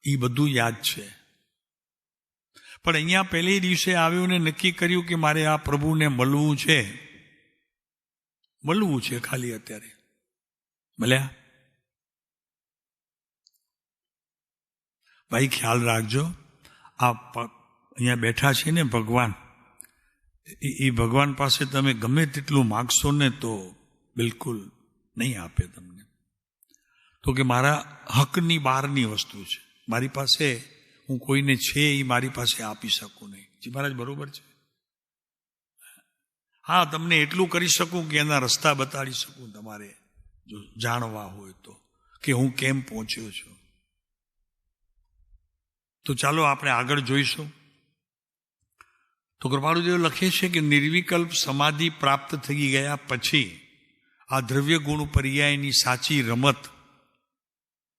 એ બધું યાદ છે. પણ અહીંયા પહેલે દિવસે આવ્યો ને નક્કી કર્યું કે મારે આ પ્રભુને મળવું છે ખાલી. અત્યારે મળ્યા? ભાઈ ખ્યાલ રાખજો, આ અહીંયા બેઠા છે ને ભગવાન, એ ભગવાન પાસે તમે ગમે તેટલું માગશો ને તો બિલકુલ નહીં આપે તમને. તો કે મારા હકની બહારની વસ્તુ છે, મારી પાસે હું કોઈને છે એ મારી પાસે આપી શકું નહીં. જી મહારાજ, બરોબર છે. હા, તમને એટલું કરી શકું કે એના રસ્તા બતાડી શકું, તમારે જો જાણવા હોય તો, કે હું કેમ પહોંચ્યો છું. તો ચાલો આપણે આગળ જોઈશું. તો કૃપાળુદેવ લખે છે કે નિર્વિકલ્પ સમાધિ પ્રાપ્ત થઈ ગયા પછી આ દ્રવ્ય ગુણ પર્યાયની સાચી રમત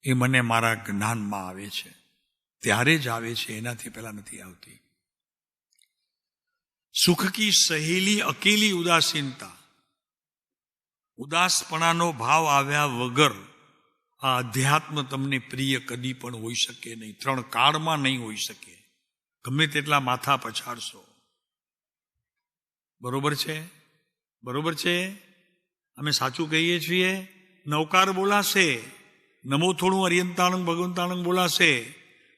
એ મને મારા જ્ઞાનમાં આવે છે. ત્યારે જ આવે છે, એનાથી પહેલા નથી આવતી. સુખ કી સહેલી અકેલી ઉદાસીનતા, ઉદાસપણાનો ભાવ આવ્યા વગર આ અધ્યાત્મ તમને પ્રિય કદી પણ હોઈ શકે નહીં. 3 કાળમાં નહીં હોઈ શકે, ગમે તેટલા માથા પછાડશો. બરોબર છે? બરોબર છે? અમે સાચું કહીએ છીએ? નવકાર બોલાશે, નમો થોડું અરિયંતાણંગ ભગવંતાણંગ બોલાશે,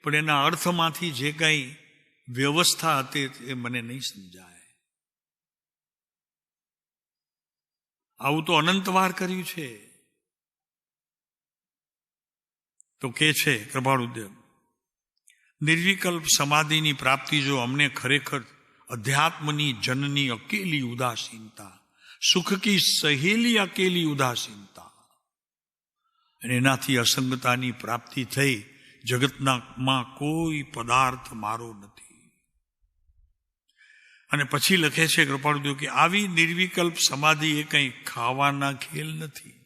પણ એના અર્થમાંથી જે કંઈ વ્યવસ્થા હતી એ મને નહીં સમજાય. આવું તો અનંતવાર કર્યું છે. તો કે છે કૃપાળુદેવ, નિર્વિકલ્પ સમાધિની પ્રાપ્તિ જો અમને ખરેખર અધ્યાત્મની જનની અકેલી ઉદાસીનતા, સુખ કી સહેલી અકેલી ઉદાસીનતા, અને એનાથી અસંગતાની પ્રાપ્તિ થઈ, જગતનામાં કોઈ પદાર્થ મારો નથી. અને પછી લખે છે કૃપાળુદેવ કે આવી નિર્વિકલ્પ સમાધિ એ કંઈ ખાવાના ખેલ નથી,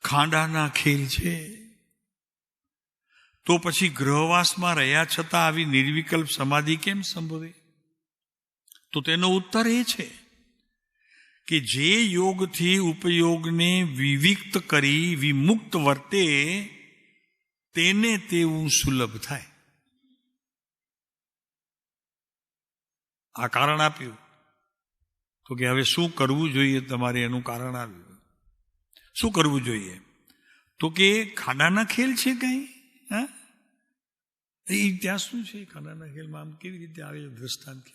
ખાંડાના ખેલ છે. તો પછી ગ્રહવાસમાં રહ્યા છતાં આવી નિર્વિકલ્પ સમાધિ કેમ સંભવે? તો તેનો ઉત્તર એ છે કે જે યોગથી ઉપયોગને વિવિક્ત કરી વિમુક્ત વર્તે તેને તેવું સુલભ થાય. આ કારણ આપ્યું. તો કે હવે શું કરવું જોઈએ તમારે? એનું કારણ આવ્યું. શું કરવું જોઈએ? તો કે ખાડાના ખેલ છે કઈ? હા, એ ત્યાં શું છે ખાડાના ખેલમાં? આમ કેવી રીતે આવે છે દ્રષ્ટાંત?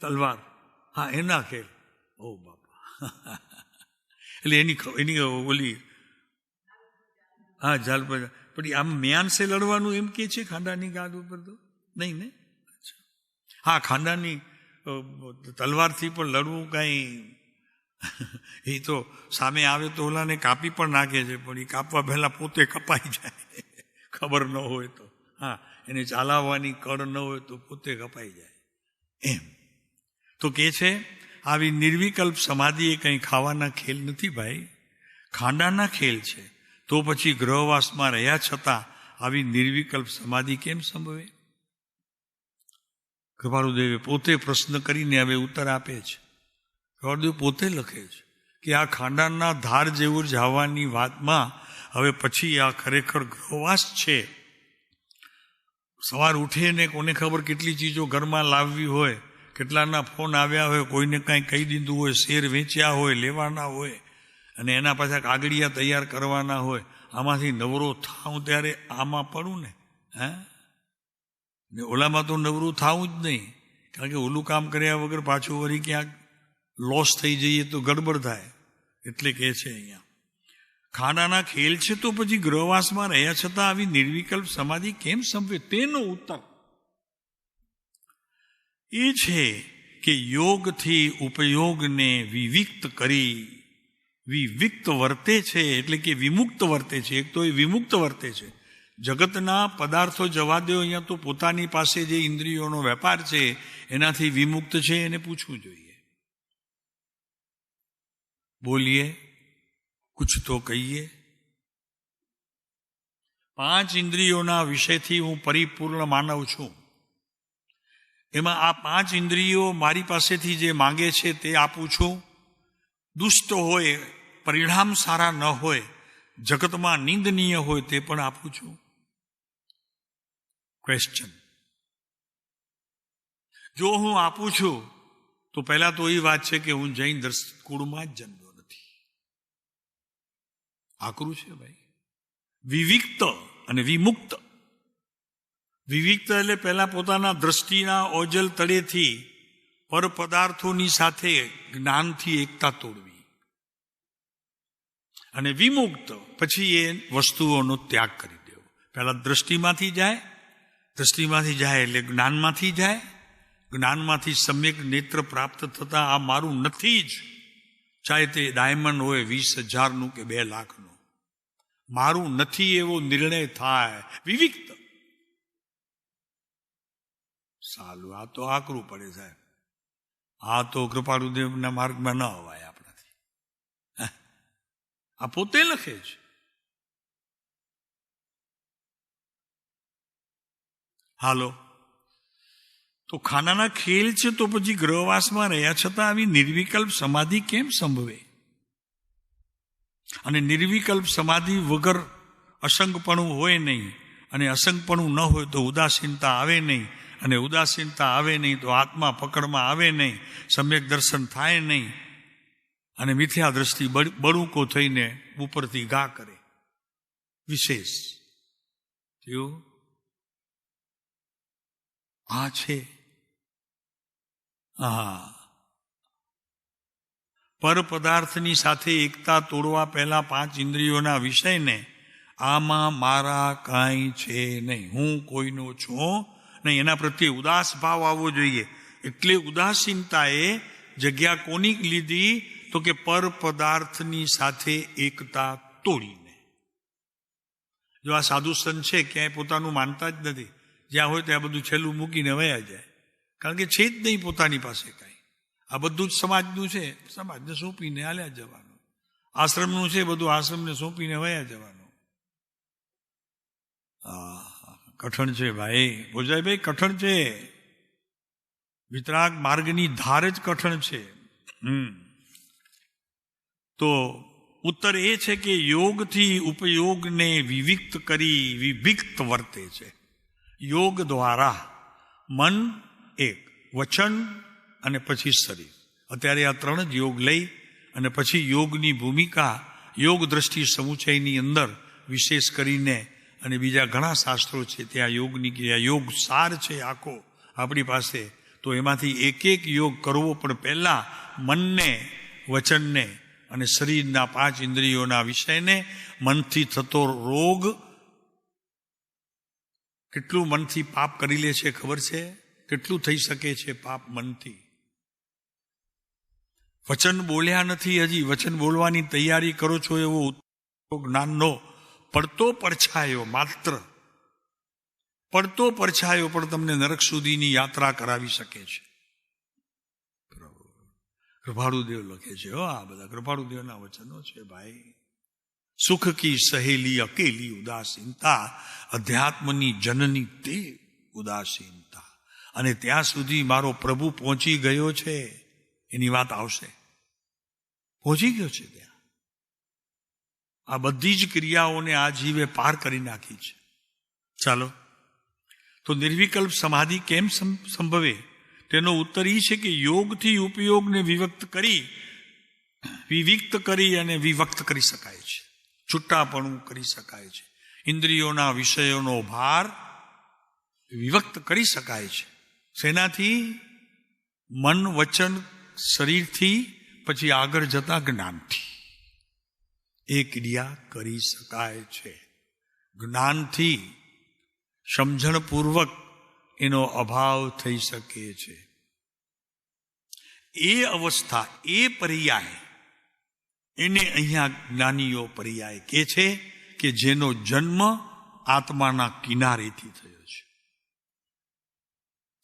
તલવાર, હા, એના ખેલ. ઓ બાપા, એટલે એની ઓલી, હા, જાલ પર. પણ આમ મ્યાનસે લડવાનું એમ કે છે ખાંડાની ગાદ ઉપર? તો નહીં ને. હા, ખાંડાની તલવારથી પણ લડવું કાંઈ, એ તો સામે આવે તો ઓલાને કાપી પણ નાખે છે, પણ એ કાપવા પહેલા પોતે કપાઈ જાય, ખબર ન હોય તો. હા, એને ચાલાવવાની કળ ન હોય તો પોતે કપાઈ જાય એમ. તો કે છે આવી નિર્વિકલ્પ સમાધિ એ કંઈ ખાવાના ખેલ નથી ભાઈ, ખાંડાના ખેલ છે. તો પછી ગ્રહવાસમાં રહ્યા છતાં આવી નિર્વિકલ્પ સમાધિ કેમ સંભવે? કૃપાળુદેવે પોતે પ્રશ્ન કરીને હવે ઉત્તર આપે છે. કૃપાળુદેવ પોતે લખે છે કે આ ખાંડાના ધાર જેવું જવાની વાતમાં હવે પછી આ ખરેખર ગ્રહવાસ છે. સવાર ઉઠીને કોને ખબર કેટલી ચીજો ઘરમાં લાવવી હોય, કેટલાના ફોન આવ્યા હોય, કોઈને કાંઈ કહી દીધું હોય, શેર વેચ્યા હોય, લેવાના હોય, અને એના પાછા કાગળિયા તૈયાર કરવાના હોય. આમાંથી નવરો થાઉં ત્યારે આમાં પડું ને, ને ઓલામાં તો નવરું થાવું જ નહીં, કારણ કે ઓલું કામ કર્યા વગર પાછું વળી ક્યાંક લોસ થઈ જઈએ તો ગડબડ થાય. એટલે કે છે અહીંયા ખાંડાના ખેલ છે. તો પછી ગ્રહવાસમાં રહ્યા છતાં આવી નિર્વિકલ્પ સમાધિ કેમ સંભવે? તેનો ઉત્તર એ છે કે યોગથી ઉપયોગને વિવિક્ત કરી વિવિક્ત વર્તે છે, એટલે કે વિમુક્ત વર્તે છે. એક તો એ વિમુક્ત વર્તે છે, જગતના પદાર્થો જવા દો, અહીંયા તો પોતાની પાસે જે ઇન્દ્રિયોનો વેપાર છે એનાથી વિમુક્ત છે. એને પૂછવું જોઈએ. બોલીએ. કુછ તો કહીએ. 5 ઇન્દ્રિયોના વિષયથી હું પરિપૂર્ણ માનવ છું. એમાં આ 5 ઇન્દ્રિયો મારી પાસેથી જે માંગે છે તે આપું છું. દુષ્ટ હોય, પરિણામ સારા ન હોય, જગતમાં નિંદનીય હોય તે પણ આપું છું. ક્વેશ્ચન: જો હું આપું છું તો પહેલા તો એ વાત છે કે હું જૈન કુળમાં જ જન્મ્યો નથી. આકરું છે ભાઈ. વિવિક્ત અને વિમુક્ત. વિવિક્ત એટલે પહેલા પોતાના દ્રષ્ટિના ઓજલ તળેથી પર પદાર્થોની સાથે જ્ઞાનથી એકતા તોડવી, અને વિમુક્ત પછી એ વસ્તુઓનો ત્યાગ કરી દેવો. પહેલા દ્રષ્ટિમાંથી જાય એટલે જ્ઞાનમાંથી જાય. જ્ઞાનમાંથી સમ્યક નેત્ર પ્રાપ્ત થતા આ મારું નથી જ, ચાહે તે ડાયમંડ હોય 20,000નું કે 2 લાખનું, મારું નથી એવો નિર્ણય થાય. વિવિક્ત. સાલું, આ તો આકરું પડે સાહેબ. આ તો કૃપાળુદેવના માર્ગમાં ન અવાય આપણાથી. આ પોતે લખે છે. હાલો, તો ખાનાના ખેલ છે તો પછી ગ્રહવાસમાં રહ્યા છતાં આવી નિર્વિકલ્પ સમાધિ કેમ સંભવે? અને નિર્વિકલ્પ સમાધિ વગર અસંગપણું હોય નહીં, અને અસંગપણું ન હોય તો ઉદાસીનતા આવે નહીં, અને ઉદાસીનતા આવે નહીં તો આત્મા પકડમાં આવે નહીં, સમ્યક દર્શન થાય નહીં, અને મિથ્યા દ્રષ્ટિ બળુકો થઈને ઉપરથી ઘા કરે. વિશેષ થયું આ છે. પર પદાર્થની સાથે એકતા તોડવા પહેલા 5 ઇન્દ્રિયોના વિષયને આમાં મારા કાંઈ છે નહીં, હું કોઈનો છું નહીં, એના પ્રત્યે ઉદાસ ભાવ આવવો જોઈએ. એટલે ઉદાસીનતાએ જગ્યા કોની લીધી? તો કે પર પદાર્થની સાથે એકતા તોડીને. જો આ સાધુ સંત છે ક્યાંય પોતાનું માનતા જ નથી, જ્યાં હોય ત્યાં બધું છેલ્લું મૂકીને વયા જાય, કારણ કે છે જ નહીં પોતાની પાસે કાંઈ. આ બધું જ સમાજનું છે, સમાજને સોંપીને હાલ્યા જવાનું. આશ્રમનું છે, બધું આશ્રમને સોંપીને વયા જવાનું. કઠણ છે ભાઈ, ભોજાઈભાઈ કઠણ છે. વિતરાગ માર્ગની ધાર જ કઠણ છે. તો ઉત્તર એ છે કે યોગથી ઉપયોગને વિવિક્ત કરી વિભિક્ત વર્તે છે. યોગ દ્વારા મન એક, વચન અને પછી શરીર. અત્યારે આ 3 જ યોગ લઈ અને પછી યોગની ભૂમિકા યોગ દ્રષ્ટિ સમુચયની અંદર વિશેષ કરીને, અને બીજા ઘણા શાસ્ત્રો છે ત્યાં યોગની ક્રિયા, યોગ સાર છે આખો આપણી પાસે. તો એમાંથી એક યોગ કરવો, પણ પહેલા મનને, વચનને અને શરીરના 5 ઇન્દ્રિયોના વિષયને. મનથી થતો રોગ, કેટલું મનથી પાપ કરી લે છે ખબર છે? કેટલું થઈ શકે છે પાપ મનથી? વચન બોલ્યા નથી હજી, વચન બોલવાની તૈયારી કરો છો એવો જ્ઞાનનો પડતો પડછાયો, માત્ર પડતો પડછાયો પણ તમને નરક સુધીની યાત્રા કરાવી શકે છે. કૃપાળુદેવ લખે છે. આ બધા કૃપાળુદેવના વચનો છે ભાઈ. સુખ કી સહેલી અકેલી ઉદાસીનતા, અધ્યાત્મની જનની તે ઉદાસીનતા. અને ત્યાં સુધી મારો પ્રભુ પહોંચી ગયો છે એની વાત આવશે. પહોંચી ગયો છે ત્યાં. આ બધી જ ક્રિયાઓને આ જીવે પાર કરી નાખી છે. ચાલો, તો નિર્વિકલ્પ સમાધિ કેમ સંભવે? તેનો ઉત્તર એ છે કે યોગથી ઉપયોગને વિવિક્ત કરી અને વિવક્ત કરી શકાય છે. છૂટાપણું કરી શકાય છે. ઇન્દ્રિયોના વિષયોનો ભાર વિવક્ત કરી શકાય છે. શેનાથી? મન, વચન, શરીરથી, પછી આગળ જતા જ્ઞાનથી એ ક્રિયા કરી શકાય છે. જ્ઞાનથી સમજણપૂર્વક એનો અભાવ થઈ શકે છે. એ અવસ્થા, એ પર્યાય, એને અહીંયા જ્ઞાનીઓ પર્યાય કહે છે કે જેનો જન્મ આત્માના કિનારેથી થયો છે.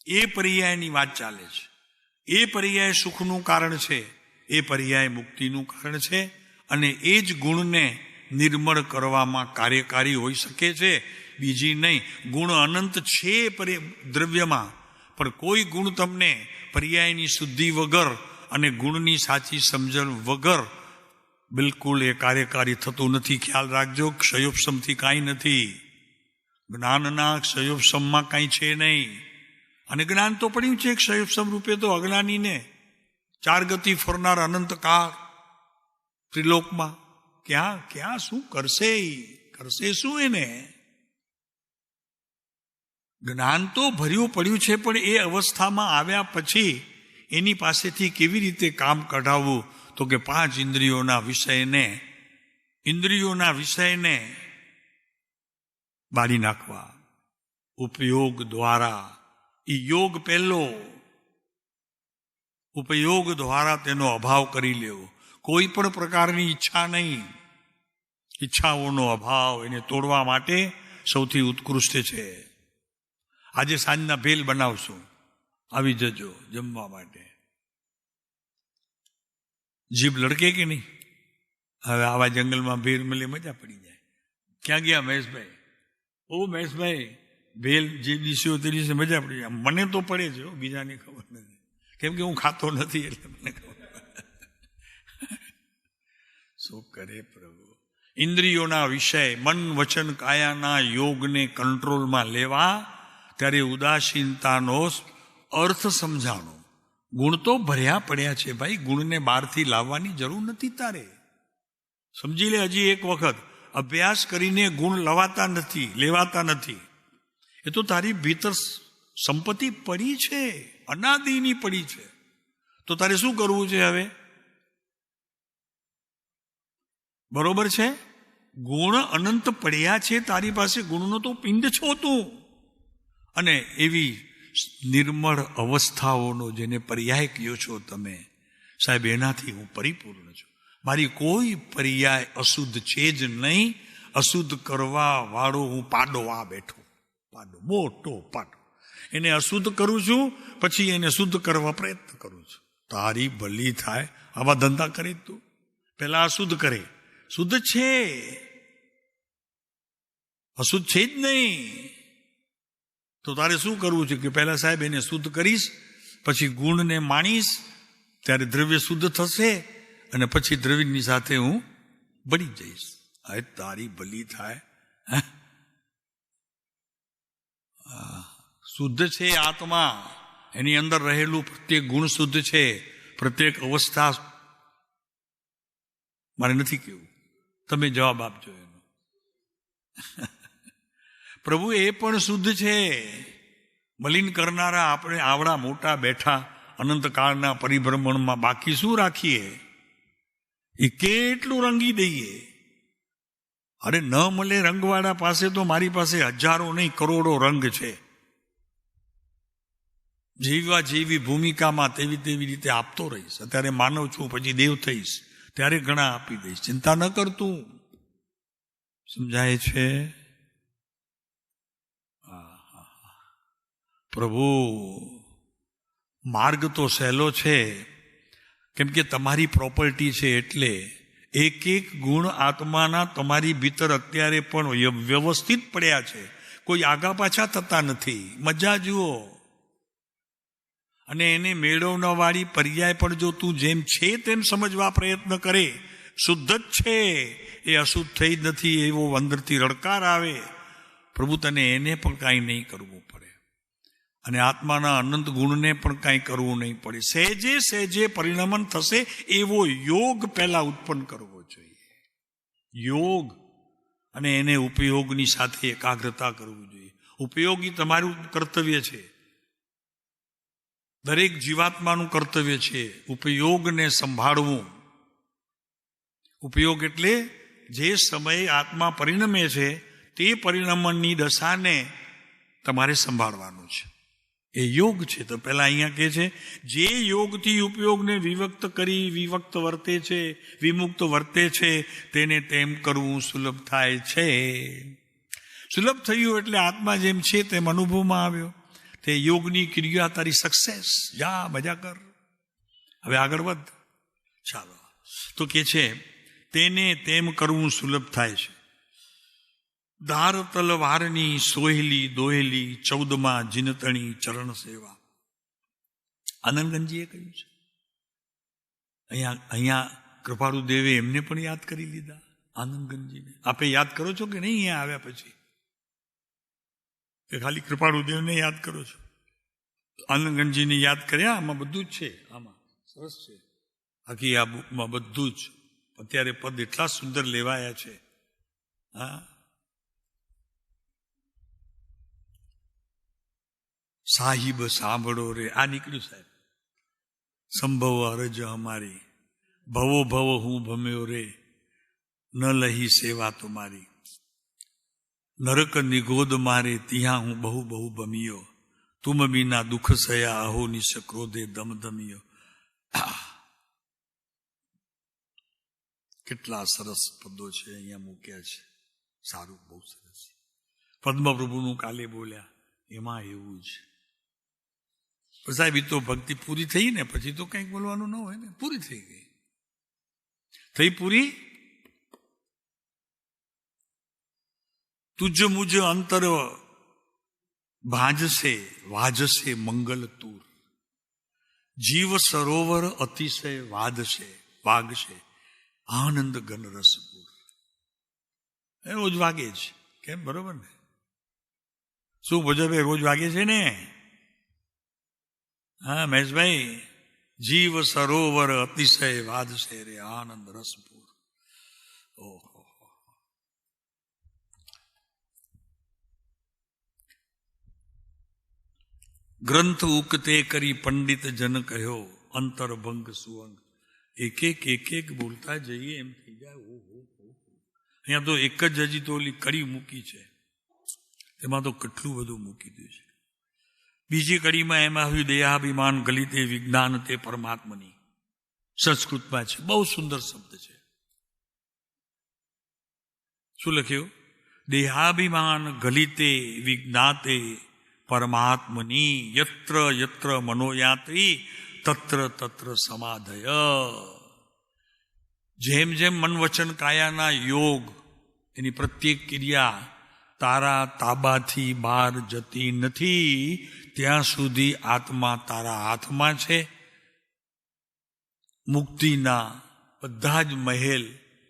એ પર્યાયની વાત ચાલે છે. એ પર્યાય સુખનું કારણ છે, એ પર્યાય મુક્તિનું કારણ છે, અને એ જ ગુણને નિર્મળ કરવામાં કાર્યકારી હોઈ શકે છે, બીજી નહીં. ગુણ અનંત છે દ્રવ્યમાં, પણ કોઈ ગુણ તમને પર્યાયની શુદ્ધિ વગર અને ગુણની સાચી સમજણ વગર બિલકુલ એ કાર્યકારી થતું નથી. ખ્યાલ રાખજો, ક્ષયોપશમથી કાંઈ નથી. જ્ઞાનના ક્ષયોપશમમાં કાંઈ છે નહીં. અને જ્ઞાન તો પડ્યું છે ક્ષયોપશમ રૂપે તો અજ્ઞાનીને 4 ગતિ ફરનાર અનંતકાળ ત્રિલોકમાં. ક્યાં શું કરશે શું એને? જ્ઞાન તો ભર્યું પડ્યું છે, પણ એ અવસ્થામાં આવ્યા પછી એની પાસેથી કેવી રીતે કામ કઢાવવું? તો કે 5 ઇન્દ્રિયોના વિષયને બાળી નાખવા ઉપયોગ દ્વારા. એ યોગ પહેલો, ઉપયોગ દ્વારા તેનો અભાવ કરી લેવો. કોઈ પણ પ્રકારની ઈચ્છા નહીં. ઈચ્છાઓનો અભાવ એને તોડવા માટે સૌથી ઉત્કૃષ્ટ છે. આજે સાંજના ભેલ બનાવશું, આવી જજો જમવા માટે. જીભ લડકે કે નહીં? હવે આવા જંગલમાં ભેલ મળે મજા પડી જાય. ક્યાં ગયા મહેશભાઈ? ઓ મહેશભાઈ, ભેલ જે દિવસે તે દિવસે મજા પડી જાય. મને તો પડે છે, બીજાને ખબર નથી, કેમ કે હું ખાતો નથી એટલે મને ખબર. શું કરે પ્રભુ? ઇન્દ્રિયોના વિષય મન વચન કાયાના યોગને કંટ્રોલમાં લેવા, ત્યારે ઉદાસીનતાનો અર્થ સમજાણો. ગુણ તો ભર્યા પડ્યા છે ભાઈ, ગુણને બહારથી લાવવાની જરૂર નથી તારે. સમજી લે હજી એક વખત, અભ્યાસ કરીને ગુણ લેવાતા નથી. એ તો તારી ભીતર સંપત્તિ પડી છે, અનાદિની પડી છે. તો તારે શું કરવું છે હવે? બરોબર છે? ગુણ અનંત પડ્યા છે તારી પાસે, ગુણનો તો પિંડ છો તું. અને એવી નિર્મળ અવસ્થાઓનો જેને પર્યાય કહો છો તમે, સાહેબ, એનાથી હું પરિપૂર્ણ છું. મારી કોઈ પર્યાય અશુદ્ધ છે જ નહીં. અશુદ્ધ કરવા વાળો હું પાડો આ બેઠો, મોટો પાડો. એને અશુદ્ધ કરું છું, પછી એને શુદ્ધ કરવા પ્રયત્ન કરું છું. તારી ભલી થાય. આવા ધંધા કરી તું પેલા અશુદ્ધ કરે. શુદ્ધ છે, અશુદ્ધ છે જ નહીં. તો તારે શું કરવું છે કે પહેલા સાહેબ એને શુદ્ધ કરીશ, પછી ગુણને માણીશ, ત્યારે દ્રવ્ય શુદ્ધ થશે, અને પછી દ્રવ્યની સાથે હું બળી જઈશ. હવે તારી ભલી થાય. શુદ્ધ છે આત્મા, એની અંદર રહેલું પ્રત્યેક ગુણ શુદ્ધ છે. પ્રત્યેક અવસ્થા મારે નથી કેવું, તમે જવાબ આપજો એનો. પ્રભુ એ પણ શુદ્ધ છે. મલિન કરનારા આપણે આવડા મોટા બેઠા અનંતકાળના પરિભ્રમણમાં બાકી શું રાખીએ? એ કેટલું રંગી દઈએ. અરે ન મળે રંગવાળા પાસે તો મારી પાસે હજારો નહીં કરોડો રંગ છે. જેવી ભૂમિકામાં તેવી રીતે આપતો રહીશ. અત્યારે માનવ છું, પછી દેવ થઈશ, ત્યારે ઘણા આપી દઈશ. ચિંતા ન કરતું. સમજાય છે? પ્રભુ, માર્ગ તો સહેલો છે, કેમ કે તમારી પ્રોપર્ટી છે. એટલે એક ગુણ આત્માના તમારી ભીતર અત્યારે પણ વ્યવસ્થિત પડ્યા છે. કોઈ આગા પાછા થતા નથી. મજા જુઓ. અને એને મેળવનાવાળી પર્યાય પણ જો તું જેમ છે તેમ સમજવા પ્રયત્ન કરે, શુદ્ધ જ છે, એ અશુદ્ધ થઈ જ નથી એવો અંદરથી રડકાર આવે. પ્રભુ તને એને પણ કાંઈ નહીં કરવું પડે, અને આત્માના અનંત ગુણને પણ કાંઈ કરવું નહીં પડે. સહેજે પરિણમન થશે એવો યોગ પહેલા ઉત્પન્ન કરવો જોઈએ. યોગ, અને એને ઉપયોગની સાથે એકાગ્રતા કરવું જોઈએ. ઉપયોગી તમારું કર્તવ્ય છે, દરેક જીવાત્માનું કર્તવ્ય છે ઉપયોગને સંભાળવું. ઉપયોગ એટલે જે સમયે આત્મા પરિણમે છે તે પરિણમનની દશાને તમારે સંભાળવાનું છે. એ યોગ છે. તો પહેલા અહીંયા કહે છે, જે યોગથી ઉપયોગને વિવિક્ત કરી વિવિક્ત વર્તે છે, વિમુક્ત વર્તે છે, તેને તેમ કરવું સુલભ થાય છે. સુલભ થયું એટલે આત્મા જેમ છે તેમ અનુભવમાં આવ્યો. તે યોગની ક્રિયા તારી સક્સેસ. જા મજા કર. હવે આગળ વધ. ચાલો. તો કે છે તેને તેમ કરવું સુલભ થાય છે. ધાર તલવારની સોહેલી દોહેલી 14માં જીનતણી ચરણ સેવા. આનંદગંજીએ કહ્યું છે. અહીંયા કૃપાળુ દેવે એમને પણ યાદ કરી લીધા, આનંદગંજીને. આપે યાદ કરો છો કે નહીં અહીંયા આવ્યા પછી? કે ખાલી કૃપાળુ દેવને યાદ કરો છો? આનંદગંજીને યાદ કર્યા. આમાં બધું જ છે, આમાં સરસ છે. આખી આ બુકમાં બધું જ. અત્યારે પદ એટલા સુંદર લેવાયા છે. હા, સાહિબ સાંભળો રે, આ નીકળ્યું સાહેબ. સંભવ અરજ અમારી, ભવો ભવ હું ભમ્યો રે, ન લહી સેવા તુમારી. નરક નિગોદ મારે ત્યાં હું બહુ બહુ ભમ્યો, તુમ બીના દુઃખ સયા અહો નિશ ક્રોધે દમદમ્યો. કેટલા સરસ પદો છે અહીંયા મૂક્યા છે. સારું, બહુ સરસ. પદ્મપ્રભુનું કાલે બોલ્યા એમાં એવું જ. સાહેબ એ તો ભક્તિ પૂરી થઈ ને પછી તો કંઈક બોલવાનું ન હોય ને. પૂરી થઈ ગઈ, થઈ પૂરી. તુજ મુજ અંતર ભાજશે વાજશે મંગલ તુર, જીવ સરોવર અતિશય વાદશે વાગશે આનંદ ઘન રસપુર. એ રોજ વાગે છે. કેમ? બરોબર ને? શું ભોજાભાઈ રોજ વાગે છે ને? હા મહેશભાઈ, જીવ સરોવર અતિશય વાદશે રે આનંદ રસપુર. ઓહો, ગ્રંથ ઉકતે કરી પંડિત જન કહ્યો, અંતરભંગ સુઅંગ. એક એક બોલતા જઈએ એમ થઈ જાય. ઓહો, અહીંયા તો એક જ હજી તો ઓલી કડી મૂકી છે, એમાં તો કેટલું બધું મૂકી દીધું છે. બીજી કડીમાં એમાં આવ્યું દેહાભિમાન ગલિતે વિજ્ઞાન તે પરમાત્મની. સંસ્કૃતમાં છે, બહુ સુંદર શબ્દ છે. શું લખ્યું? દેહાભિમાન ગલિતે વિજ્ઞાતે પરમાત્મની, યત્ર યત્ર મનોયાત્રી તત્ર તત્ર સમાધય. જેમ જેમ મન વચન કાયાના યોગ, એની પ્રત્યેક ક્રિયા તારા તાબાથી બહાર જતી નથી ત્યાં સુધી આત્મા તારા હાથમાં છે. મુક્તિના બધા જ મહેલ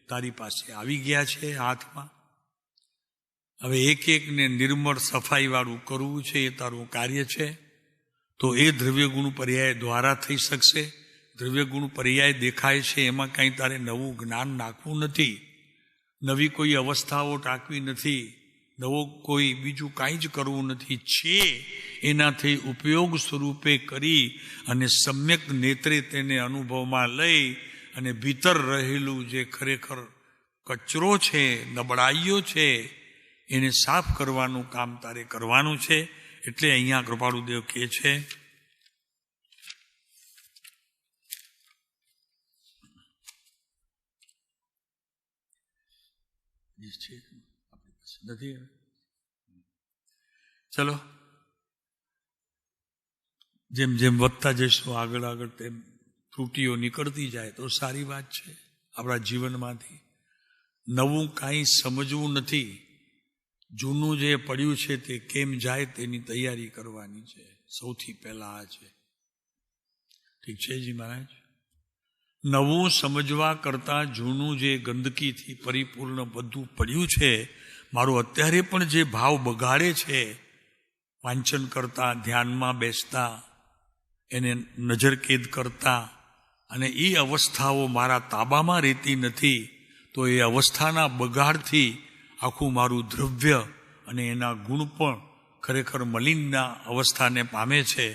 તારી પાસે આવી ગયા છે હાથમાં. હવે એક એકને નિર્મળ સફાઈ વાળું કરવું છે, એ તારું કાર્ય છે. તો એ દ્રવ્યગુણ પર્યાય દ્વારા થઈ શકશે. દ્રવ્યગુણ પર્યાય દેખાય છે, એમાં કાંઈ તારે નવું જ્ઞાન નાખવું નથી, નવી કોઈ અવસ્થાઓ ટાંકવી નથી, નવો કોઈ બીજું કાંઈ જ કરવું નથી. છે એનાથી ઉપયોગ સ્વરૂપે કરી અને સમ્યક નેત્રે તેને અનુભવમાં લઈ અને ભીતર રહેલું જે ખરેખર કચરો છે, નબળાઈઓ છે, એને સાફ કરવાનું કામ તારે કરવાનું છે. એટલે અહીંયા કૃપાળુદેવ કહે છે નથી. ચલો, જેમ જેમ વધતા જઈશું આગળ આગળ તેમ ત્રુટીઓ નીકળતી જાય તો સારી વાત છે. આપણા જીવનમાંથી નવું કાંઈ સમજવું નથી, જૂનું જે પડ્યું છે તે કેમ જાય તેની તૈયારી કરવાની છે. સૌથી પહેલા આ છે. ઠીક છે જી મહારાજ? નવું સમજવા કરતા જૂનું જે ગંદકીથી પરિપૂર્ણ બધું પડ્યું છે, મારો અત્યારે પણ જે ભાવ બગાડે છે, વાંચન કરતા, ધ્યાનમાં બેસતા, એને નજરકેદ કરતા, અને એ અવસ્થાઓ મારા તાબામાં રહેતી નથી, તો એ અવસ્થાના બગાડથી આખું મારું દ્રવ્ય અને એના ગુણ પણ ખરેખર મલિનના અવસ્થાને પામે છે.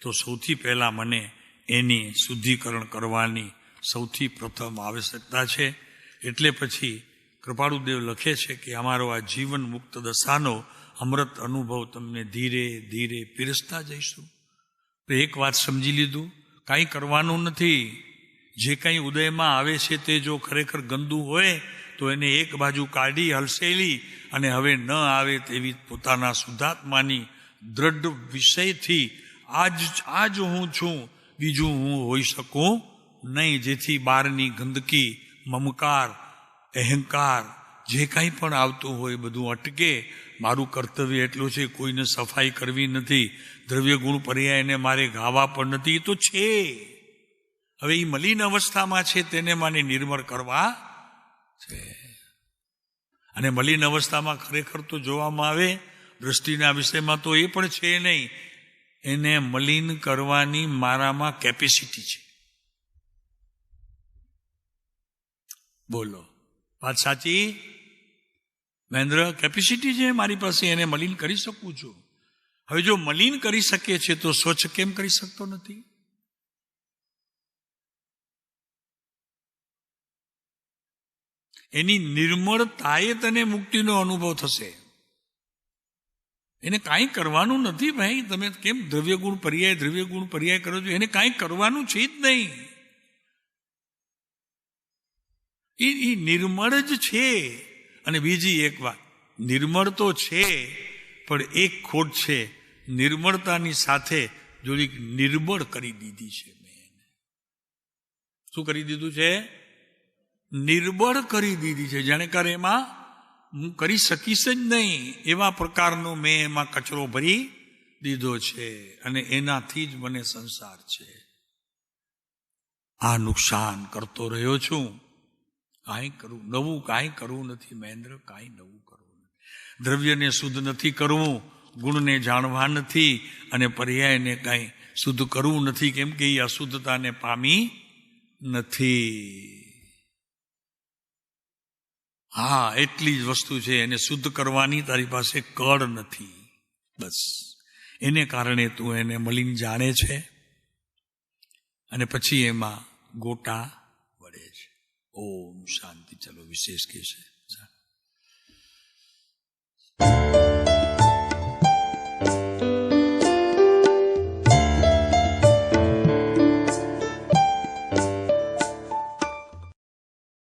તો સૌથી પહેલાં મને એની શુદ્ધિકરણ કરવાની સૌથી પ્રથમ આવશ્યકતા છે. એટલે પછી કૃપાળુદેવ લખે છે કે અમારો આ જીવન મુક્ત દશાનો અમૃત અનુભવ તમને ધીરે ધીરે પીરસતા જઈશું. તો એક વાત સમજી લીધું, કાંઈ કરવાનું નથી. જે કંઈ ઉદયમાં આવે છે તે જો ખરેખર ગંદુ હોય તો એને એક બાજુ કાઢી હલસેલી અને હવે ન આવે તેવી પોતાના શુદ્ધાત્માની દ્રઢ વિષયથી આજ હું છું, બીજું હું હોઈ શકું નહીં. જેથી બહારની ગંદકી, મમકાર, અહંકાર જે કાંઈ પણ આવતું હોય બધું અટકે. મારું કર્તવ્ય એટલું છે, કોઈને સફાઈ કરવી નથી, દ્રવ્ય ગુણ પર્યાયને મારે ગાવા પણ નથી. એ તો છે, હવે એ મલિન અવસ્થામાં છે, તેને મને નિર્મળ કરવા છે. અને મલિન અવસ્થામાં ખરેખર તો જોવામાં આવે દ્રષ્ટિના વિષયમાં તો એ પણ છે નહીં, એને મલિન કરવાની મારામાં કેપેસિટી છે. બોલો, વાત સાચી? મહેન્દ્ર, કેપેસિટી છે મારી પાસે, એને મલિન કરી શકું છું. હવે જો મલિન કરી શકે છે તો સ્વચ્છ કેમ કરી શકતો નથી? એની નિર્મળતાએ તને મુક્તિનો અનુભવ થશે. એને કાંઈ કરવાનું નથી ભાઈ. તમે કેમ દ્રવ્ય ગુણ પર્યાય કરો છો? એને કાંઈ કરવાનું છે જ નહીં. એ નિર્મળ જ છે. અને બીજી એક વાત, નિર્મળ તો છે, પણ એક ખોટ છે. નિર્મળતાની સાથે જોડી નિર્બળ કરી દીધી છે. મેં શું કરી દીધું છે? નિર્બળ કરી દીધી છે. જાણે કરે એમાં હું કરી શકીશ જ નહીં એવા પ્રકારનો મેં એમાં કચરો ભરી દીધો છે, અને એનાથી જ મને સંસાર છે. આ નુકસાન કરતો રહ્યો છું. નવું કાંઈ કરવું નથી મહેન્દ્ર, કાંઈ નવું કરવું નથી. દ્રવ્યને શુદ્ધ નથી કરવું, ગુણને જાણવા નથી, અને પર્યાયને કાંઈ શુદ્ધ કરવું નથી, કેમ કે એ અશુદ્ધતાને પામી નથી. હા, એટલી જ વસ્તુ છે. એને શુદ્ધ કરવાની તારી પાસે કળ નથી. બસ એને કારણે તું એને મલિન જાણે છે, અને પછી એમાં ગોટા વળે છે. ઓમ શાંતિ. ચલો, વિશેષ કે છે.